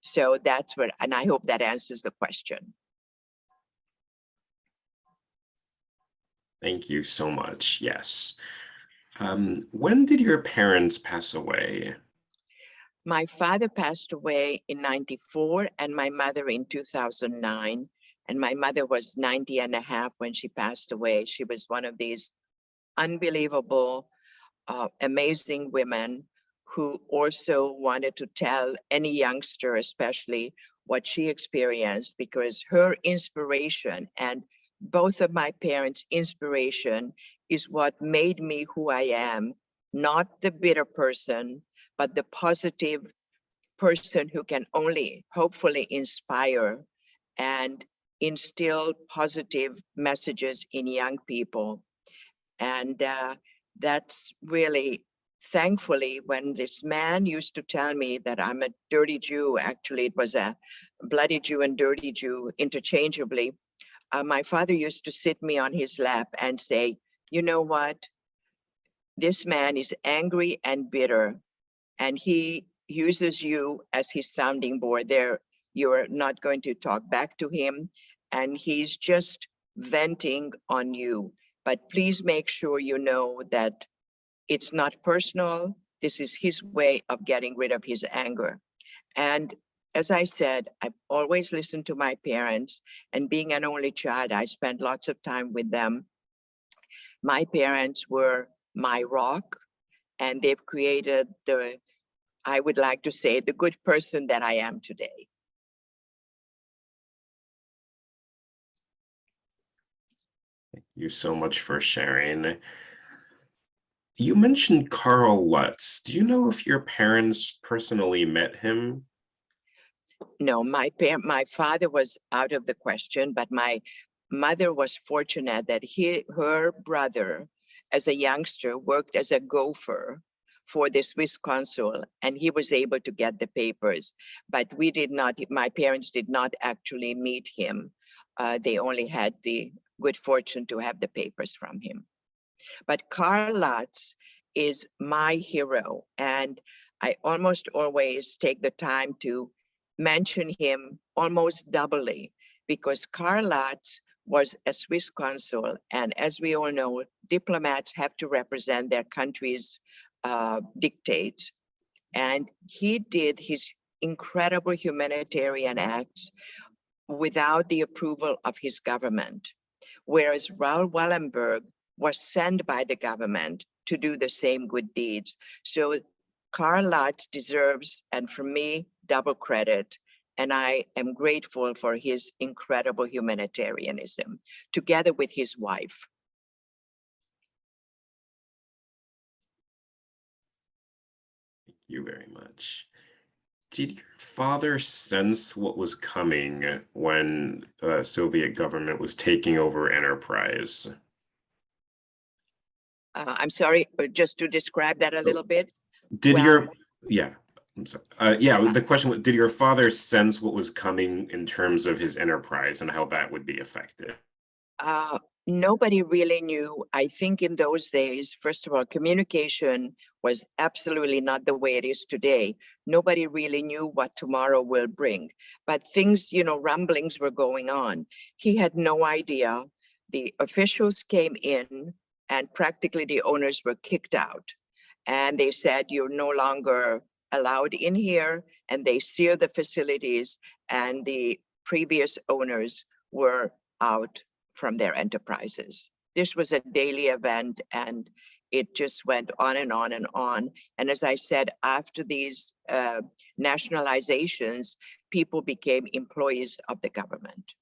So that's what, and I hope that answers the question. Thank you so much. Yes. When did your parents pass away? My father passed away in 94 and my mother in 2009. And my mother was 90 and a half when she passed away. She was one of these unbelievable, amazing women who also wanted to tell any youngster, especially, what she experienced, because her inspiration and both of my parents' inspiration is what made me who I am, not the bitter person, but the positive person who can only hopefully inspire and instill positive messages in young people. And that's really, thankfully, when this man used to tell me that I'm a dirty Jew, actually it was a bloody Jew and dirty Jew interchangeably, my father used to sit me on his lap and say, you know what, this man is angry and bitter, and he uses you as his sounding board. There, you're not going to talk back to him, and he's just venting on you. But please make sure you know that it's not personal. This is his way of getting rid of his anger. And as I said, I've always listened to my parents, and being an only child, I spent lots of time with them. My parents were my rock, and they've created the, I would like to say, the good person that I am today. Thank you so much for sharing. You mentioned Karl Lutz. Do you know if your parents personally met him? No, my father was out of the question, but my mother was fortunate that her brother, as a youngster, worked as a gopher for the Swiss consul, and he was able to get the papers. But we did not, my parents did not actually meet him. They only had the good fortune to have the papers from him. But Karl Lutz is my hero, and I almost always take the time to mention him almost doubly, because Karl Lutz was a Swiss consul, and as we all know, diplomats have to represent their country's dictates. And he did his incredible humanitarian acts without the approval of his government, whereas Raoul Wallenberg was sent by the government to do the same good deeds. So Karl Lutz deserves, and for me, double credit. And I am grateful for his incredible humanitarianism, together with his wife. Thank you very much. Did your father sense what was coming when the Soviet government was taking over enterprise? I'm sorry, just to describe that a little bit. Did Well, your, yeah, I'm sorry. Yeah, the question was, did your father sense what was coming in terms of his enterprise and how that would be affected? Nobody really knew. I think in those days, first of all, communication was absolutely not the way it is today. Nobody really knew what tomorrow will bring, but things, rumblings were going on. He had no idea. The officials came in and practically the owners were kicked out. And they said, you're no longer allowed in here. And they sealed the facilities, and the previous owners were out from their enterprises. This was a daily event, and it just went on and on and on. And as I said, after these nationalizations, people became employees of the government.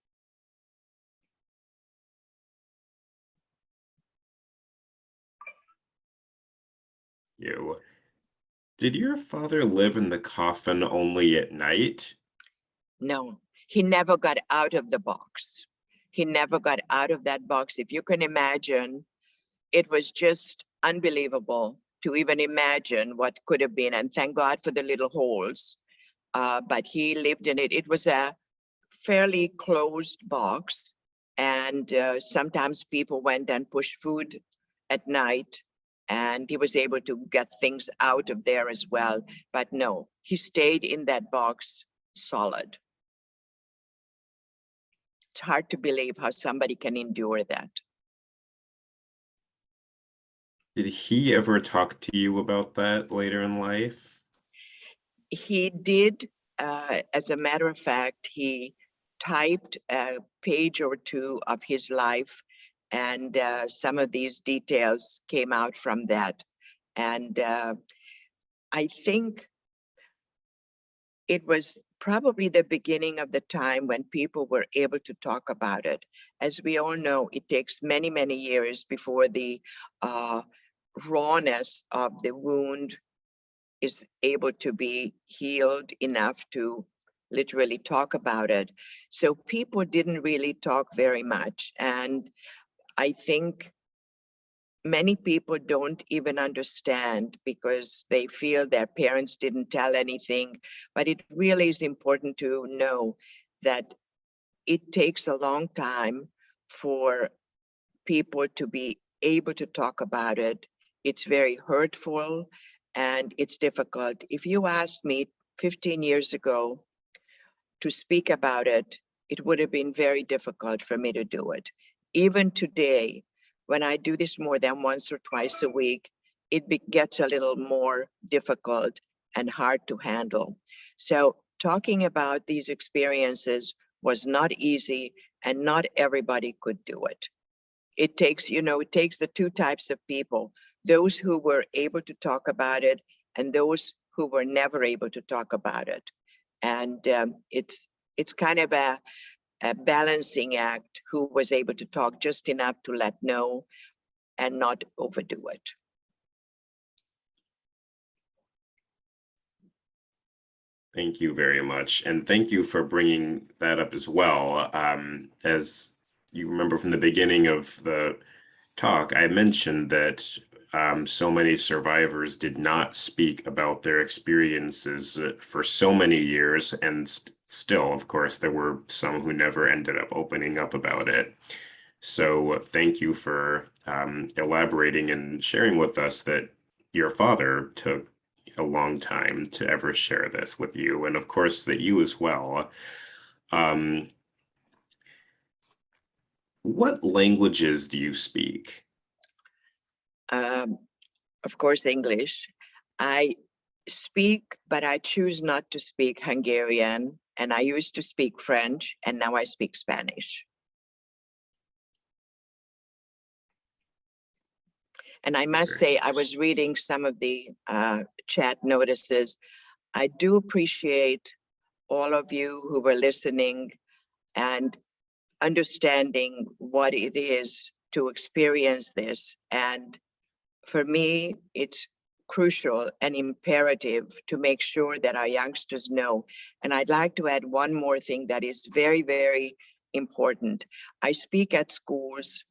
Did your father live in the coffin only at night? No, he never got out of the box. He never got out of that box. If you can imagine, it was just unbelievable to even imagine what could have been. And thank God for the little holes. But he lived in it. It was a fairly closed box, and sometimes people went and pushed food at night, and he was able to get things out of there as well. But no, he stayed in that box solid. It's hard to believe how somebody can endure that. Did he ever talk to you about that later in life? He did, as a matter of fact, he typed a page or two of his life, and some of these details came out from that. And I think it was probably the beginning of the time when people were able to talk about it. As we all know, it takes many, many years before the rawness of the wound is able to be healed enough to literally talk about it. So people didn't really talk very much. And I think many people don't even understand because they feel their parents didn't tell anything. But it really is important to know that it takes a long time for people to be able to talk about it. It's very hurtful and it's difficult. If you asked me 15 years ago to speak about it, it would have been very difficult for me to do it. Even today, when I do this more than once or twice a week, it gets a little more difficult and hard to handle. So talking about these experiences was not easy, and not everybody could do it. It takes, it takes the two types of people, those who were able to talk about it and those who were never able to talk about it. And it's kind of a balancing act, who was able to talk just enough to let know and not overdo it. Thank you very much. And thank you for bringing that up as well. As you remember from the beginning of the talk, I mentioned that so many survivors did not speak about their experiences for so many years. And still, of course, there were some who never ended up opening up about it. So thank you for elaborating and sharing with us that your father took a long time to ever share this with you, and of course that you as well. What languages do you speak? Of course, English. I speak, but I choose not to speak Hungarian, and I used to speak French, and now I speak Spanish. And I must say, I was reading some of the chat notices. I do appreciate all of you who were listening and understanding what it is to experience this. And for me, it's crucial and imperative to make sure that our youngsters know. And I'd like to add one more thing that is very, very important. I speak at schools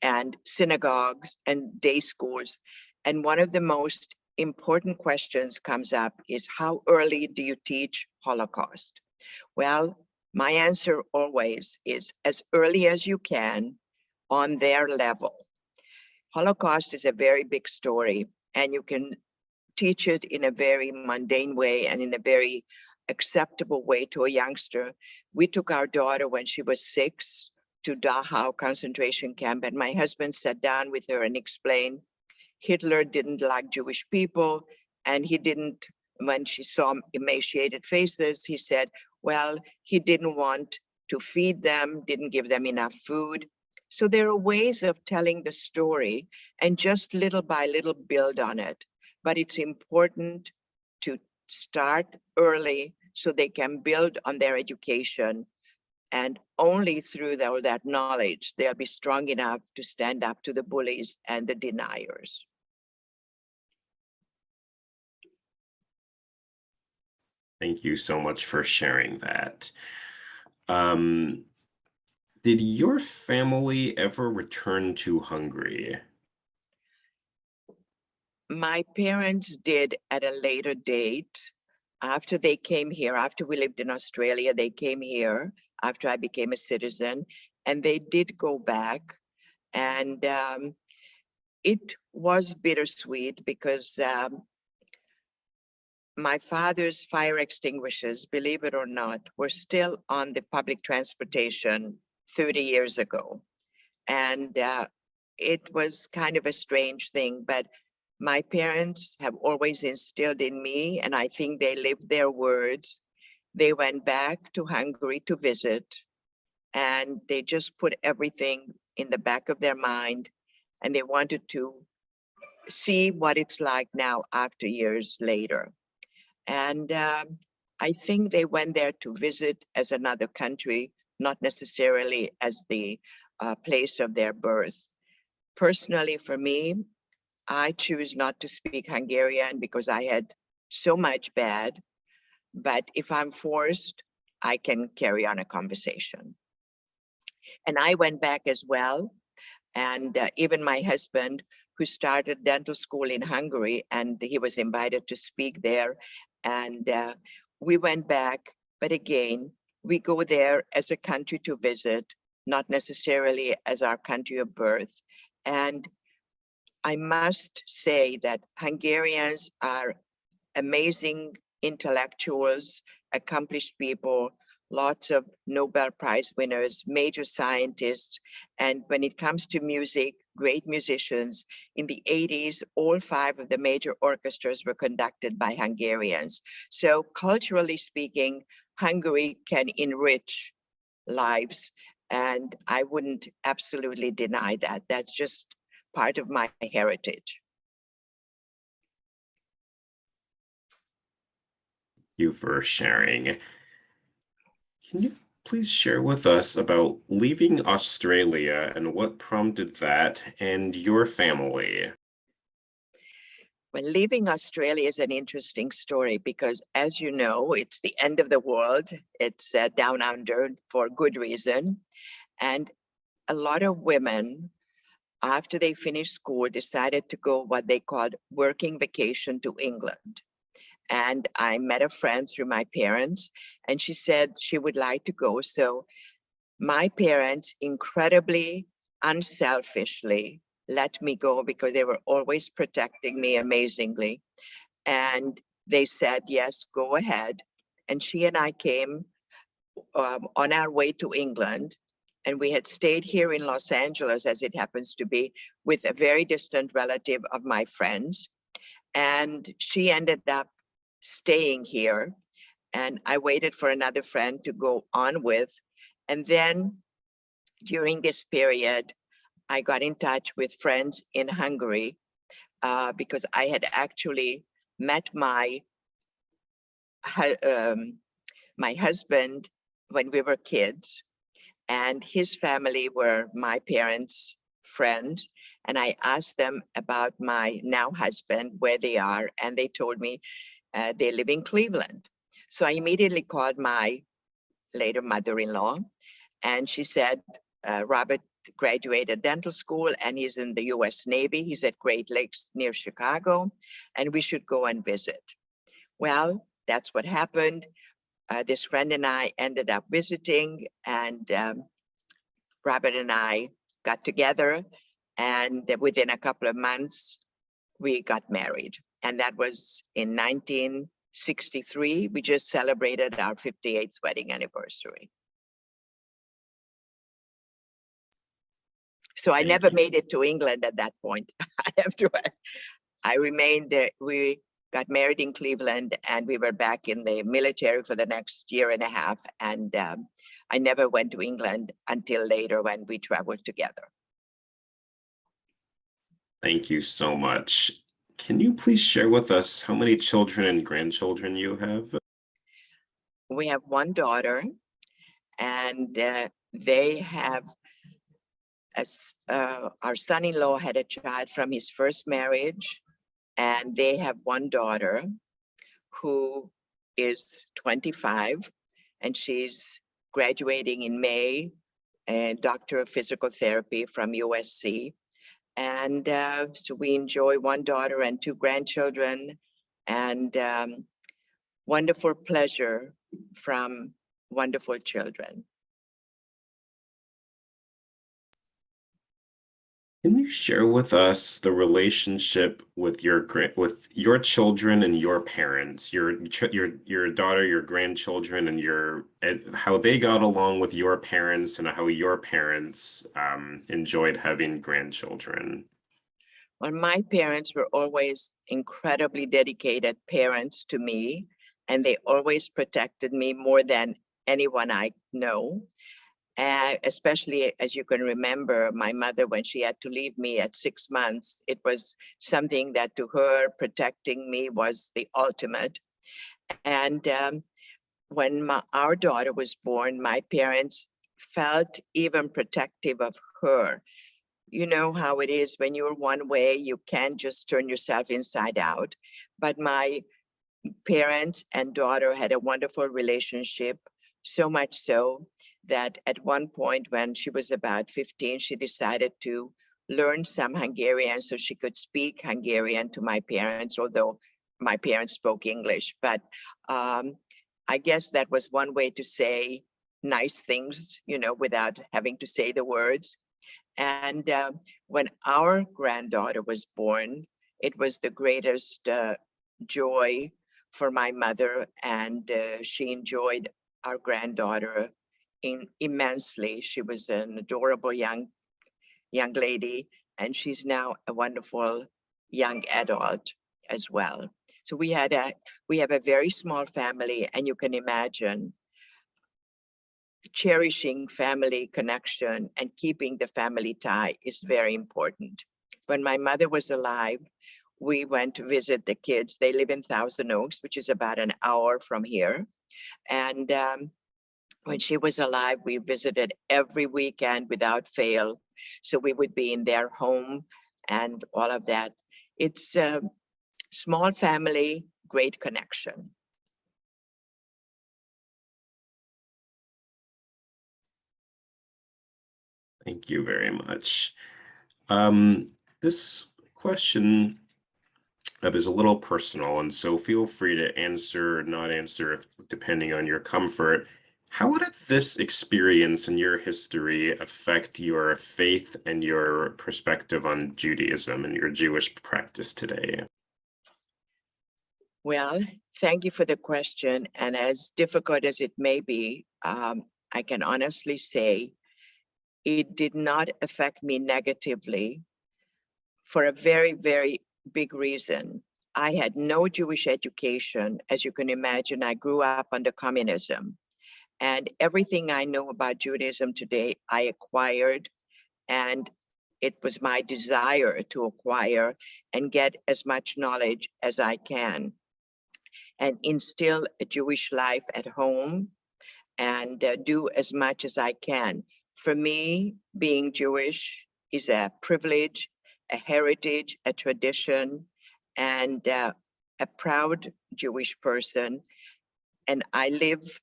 and synagogues and day schools. And one of the most important questions comes up is, how early do you teach Holocaust? Well, my answer always is as early as you can on their level. Holocaust is a very big story, and you can teach it in a very mundane way and in a very acceptable way to a youngster. We took our daughter when she was 6 to Dachau concentration camp, and my husband sat down with her and explained Hitler didn't like Jewish people, and he didn't, when she saw emaciated faces, he said, well, he didn't want to feed them, didn't give them enough food. So there are ways of telling the story and just little by little build on it. But it's important to start early so they can build on their education. And only through that knowledge, they'll be strong enough to stand up to the bullies and the deniers. Thank you so much for sharing that. Did your family ever return to Hungary? My parents did at a later date. After they came here, after we lived in Australia, they came here after I became a citizen, and they did go back. And it was bittersweet because my father's fire extinguishers, believe it or not, were still on the public transportation 30 years ago. And it was kind of a strange thing, but my parents have always instilled in me, and I think they lived their words. They went back to Hungary to visit, and they just put everything in the back of their mind, and they wanted to see what it's like now after years later. And I think they went there to visit as another country, not necessarily as the place of their birth. Personally, for me, I choose not to speak Hungarian because I had so much bad, but if I'm forced, I can carry on a conversation. And I went back as well. And even my husband, who started dental school in Hungary, and he was invited to speak there. And we went back, but again, we go there as a country to visit, not necessarily as our country of birth. And I must say that Hungarians are amazing intellectuals, accomplished people, lots of Nobel Prize winners, major scientists. And when it comes to music, great musicians. In the 80s, all 5 of the major orchestras were conducted by Hungarians. So culturally speaking, Hungary can enrich lives. And I wouldn't absolutely deny that. That's just part of my heritage. You for sharing. Can you please share with us about leaving Australia and what prompted that and your family? Well, leaving Australia is an interesting story because, as you know, it's the end of the world. It's down under for good reason. And a lot of women, after they finished school, decided to go what they called working vacation to England. And I met a friend through my parents, and she said she would like to go. So my parents incredibly unselfishly let me go because they were always protecting me amazingly. And they said, yes, go ahead. And she and I came on our way to England. And we had stayed here in Los Angeles, as it happens to be, with a very distant relative of my friends. And she ended up staying here. And I waited for another friend to go on with. And then during this period, I got in touch with friends in Hungary because I had actually met my husband when we were kids, and his family were my parents' friends. And I asked them about my now husband, where they are, and they told me they live in Cleveland. So I immediately called my later mother-in-law, and she said, Robert graduated dental school and he's in the US Navy. He's at Great Lakes near Chicago, and we should go and visit. Well, that's what happened. This friend and I ended up visiting, and Robert and I got together, and within a couple of months, we got married. And that was in 1963. We just celebrated our 58th wedding anniversary. So I never made it to England at that point. I remained there. We got married in Cleveland, and we were back in the military for the next year and a half. And I never went to England until later when we traveled together. Thank you so much. Can you please share with us how many children and grandchildren you have? We have one daughter, and they have our son-in-law had a child from his first marriage, and they have one daughter who is 25, and she's graduating in May, a doctor of physical therapy from USC. And so we enjoy one daughter and 2 grandchildren, and wonderful pleasure from wonderful children. Can you share with us the relationship with your children and your parents, your daughter, your grandchildren, and how they got along with your parents and how your parents enjoyed having grandchildren? Well, my parents were always incredibly dedicated parents to me, and they always protected me more than anyone I know. Especially as you can remember, my mother, when she had to leave me at 6 months, it was something that to her, protecting me was the ultimate. And when our daughter was born, my parents felt even protective of her. You know how it is when you're one way, you can't just turn yourself inside out. But my parents and daughter had a wonderful relationship, so much so that at one point when she was about 15, she decided to learn some Hungarian so she could speak Hungarian to my parents, although my parents spoke English. But I guess that was one way to say nice things, without having to say the words. And when our granddaughter was born, it was the greatest joy for my mother, and she enjoyed our granddaughter immensely. She was an adorable young lady, and she's now a wonderful young adult as well. So we have a very small family, and you can imagine cherishing family connection and keeping the family tie is very important. When my mother was alive, we went to visit the kids. They live in Thousand Oaks, which is about an hour from here. And when she was alive, we visited every weekend without fail. So we would be in their home and all of that. It's a small family, great connection. Thank you very much. This question is a little personal, and so feel free to answer or not answer depending on your comfort. How did this experience in your history affect your faith and your perspective on Judaism and your Jewish practice today? Well, thank you for the question. And as difficult as it may be, I can honestly say it did not affect me negatively for a very, very big reason. I had no Jewish education. As you can imagine, I grew up under communism. And everything I know about Judaism today, I acquired. And it was my desire to acquire and get as much knowledge as I can and instill a Jewish life at home and do as much as I can. For me, being Jewish is a privilege, a heritage, a tradition, and a proud Jewish person. And I live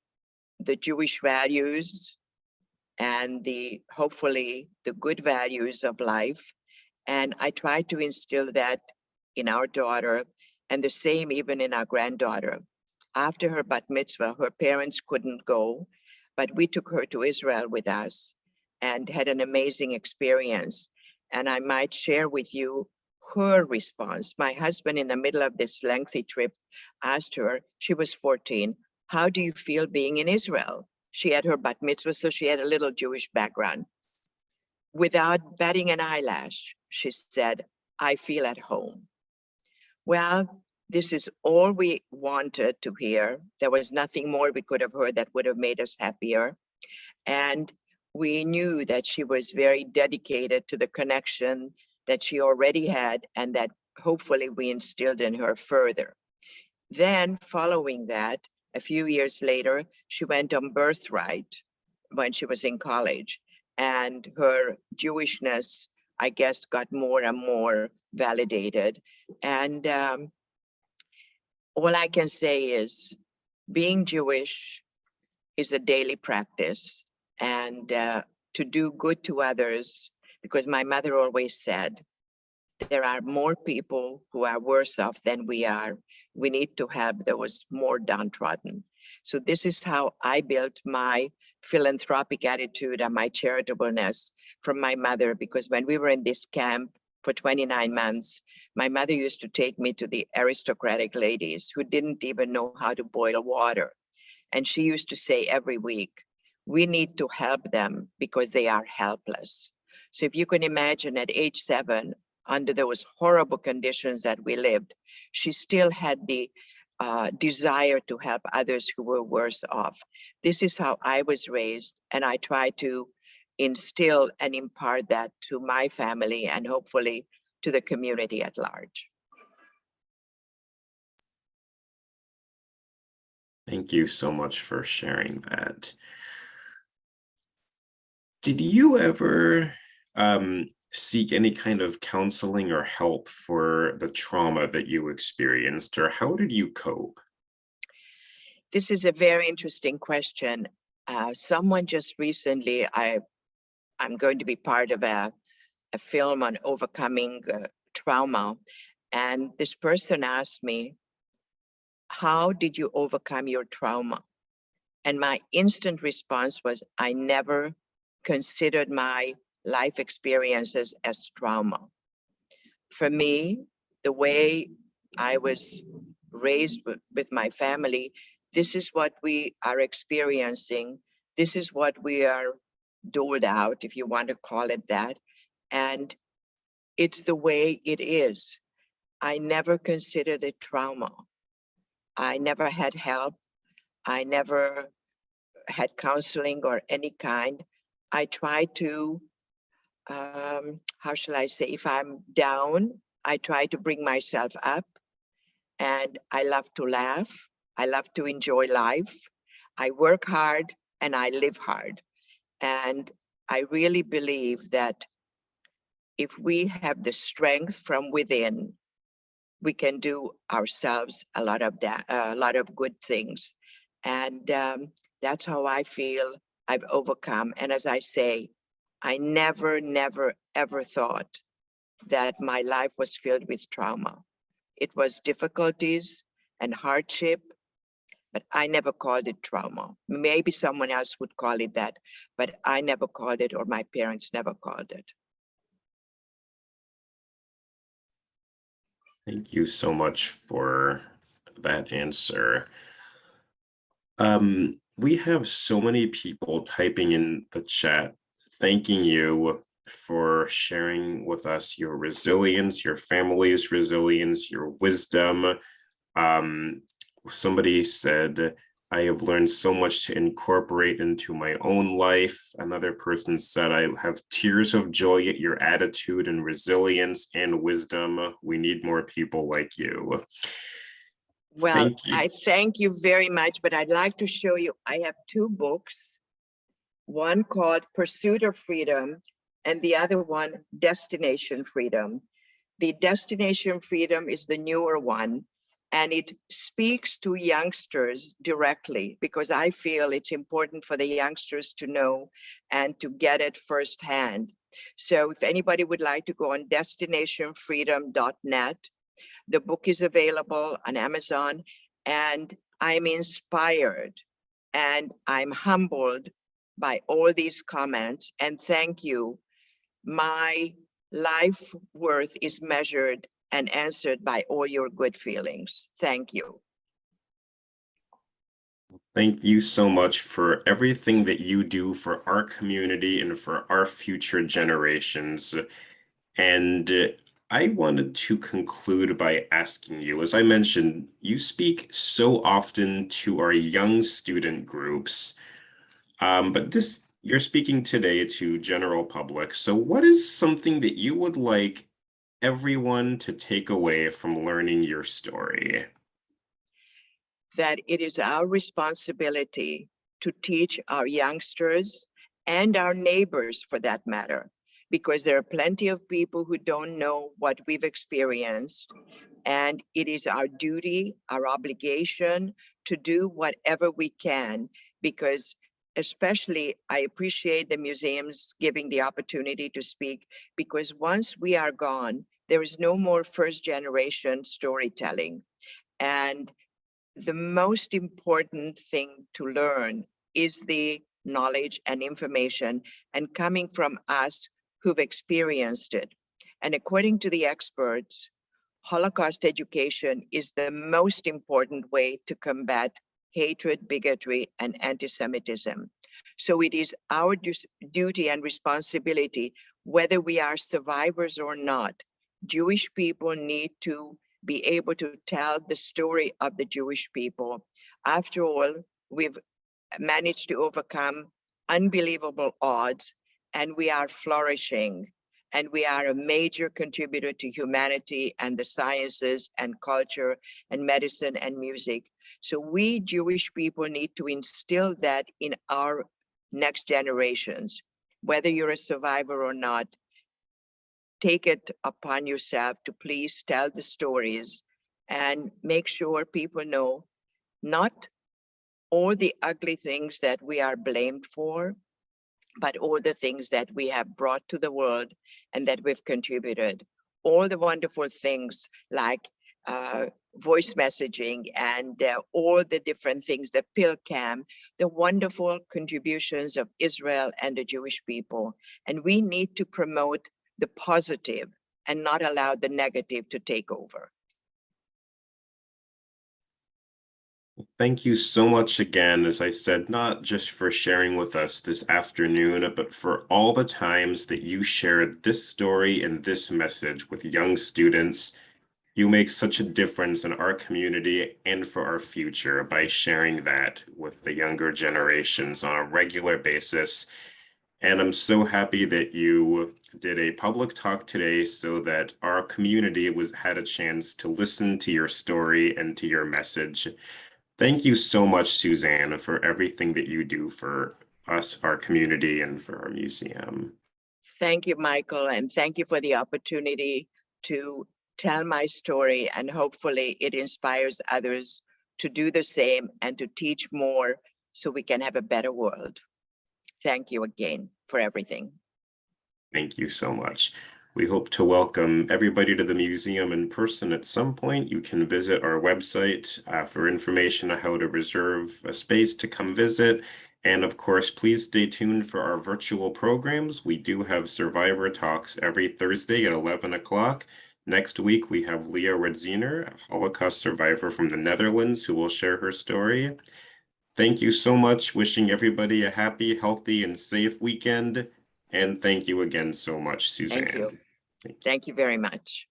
the Jewish values and hopefully the good values of life. And I try to instill that in our daughter, and the same even in our granddaughter. After her bat mitzvah, her parents couldn't go, but we took her to Israel with us and had an amazing experience. And I might share with you her response. My husband, in the middle of this lengthy trip, asked her, she was 14, how do you feel being in Israel? She had her bat mitzvah, so she had a little Jewish background. Without batting an eyelash, she said, I feel at home. Well, this is all we wanted to hear. There was nothing more we could have heard that would have made us happier. And we knew that she was very dedicated to the connection that she already had and that hopefully we instilled in her further. Then following that, a few years later, she went on birthright when she was in college, and her Jewishness, I guess, got more and more validated. And all I can say is being Jewish is a daily practice, and to do good to others, because my mother always said, there are more people who are worse off than we are. We need to help those more downtrodden. So this is how I built my philanthropic attitude and my charitableness from my mother, because when we were in this camp for 29 months, my mother used to take me to the aristocratic ladies who didn't even know how to boil water. And she used to say every week, we need to help them because they are helpless. So if you can imagine at age 7, under those horrible conditions that we lived, she still had the desire to help others who were worse off. This is how I was raised, and I try to instill and impart that to my family and hopefully to the community at large. Thank you so much for sharing that. Did you ever seek any kind of counseling or help for the trauma that you experienced, or how did you cope? This is a very interesting question. Someone just recently, I'm going to be part of a film on overcoming trauma, and this person asked me, how did you overcome your trauma? And my instant response was, I never considered my life experiences as trauma. For me, the way I was raised with my family, this is what we are experiencing. This is what we are doled out, if you want to call it that. And it's the way it is. I never considered it trauma. I never had help. I never had counseling or any kind. I try to, how shall I say, if I'm down, I try to bring myself up, and I love to laugh. I love to enjoy life. I work hard and I live hard. And I really believe that if we have the strength from within, we can do ourselves a lot of good things. And that's how I feel I've overcome. And as I say, I never, ever thought that my life was filled with trauma. It was difficulties and hardship, but I never called it trauma. Maybe someone else would call it that, but I never called it, or my parents never called it. Thank you so much for that answer. We have so many people typing in the chat, thanking you for sharing with us your resilience, your family's resilience, your wisdom. Somebody said, I have learned so much to incorporate into my own life. Another person said, I have tears of joy at your attitude and resilience and wisdom. We need more people like you. Well, I thank you very much, but I'd like to show you, I have 2 books, one called Pursuit of Freedom and the other one, Destination Freedom. The Destination Freedom is the newer one, and it speaks to youngsters directly, because I feel it's important for the youngsters to know and to get it firsthand. So if anybody would like to go on destinationfreedom.net, the book is available on Amazon, and I'm inspired and I'm humbled by all these comments, and thank you. My life worth is measured and answered by all your good feelings. Thank you. Thank you so much for everything that you do for our community and for our future generations. And I wanted to conclude by asking you, as I mentioned, you speak so often to our young student groups, but you're speaking today to general public. So what is something that you would like everyone to take away from learning your story? That it is our responsibility to teach our youngsters and our neighbors, for that matter, because there are plenty of people who don't know what we've experienced, and it is our duty, our obligation to do whatever we can, because especially I appreciate the museums giving the opportunity to speak, because once we are gone, there is no more first generation storytelling. And the most important thing to learn is the knowledge and information, and coming from us who've experienced it. And according to the experts, Holocaust education is the most important way to combat hatred, bigotry, and anti-Semitism. So it is our duty and responsibility, whether we are survivors or not. Jewish people need to be able to tell the story of the Jewish people. After all, we've managed to overcome unbelievable odds, and we are flourishing. And we are a major contributor to humanity and the sciences and culture and medicine and music. So we Jewish people need to instill that in our next generations. Whether you're a survivor or not, take it upon yourself to please tell the stories and make sure people know not all the ugly things that we are blamed for, but all the things that we have brought to the world and that we've contributed. All the wonderful things like voice messaging and all the different things, the pill cam, the wonderful contributions of Israel and the Jewish people. And we need to promote the positive and not allow the negative to take over. Thank you so much again, as I said, not just for sharing with us this afternoon, but for all the times that you shared this story and this message with young students. You make such a difference in our community and for our future by sharing that with the younger generations on a regular basis. And I'm so happy that you did a public talk today so that our community had a chance to listen to your story and to your message. Thank you so much, Susanne, for everything that you do for us, our community, and for our museum. Thank you, Michael, and thank you for the opportunity to tell my story, and hopefully it inspires others to do the same and to teach more so we can have a better world. Thank you again for everything. Thank you so much. We hope to welcome everybody to the museum in person at some point. You can visit our website for information on how to reserve a space to come visit. And of course, please stay tuned for our virtual programs. We do have survivor talks every Thursday at 11 o'clock. Next week, we have Leah Redziner, a Holocaust survivor from the Netherlands, who will share her story. Thank you so much. Wishing everybody a happy, healthy, and safe weekend. And thank you again so much, Susanne. Thank you. Thank you very much.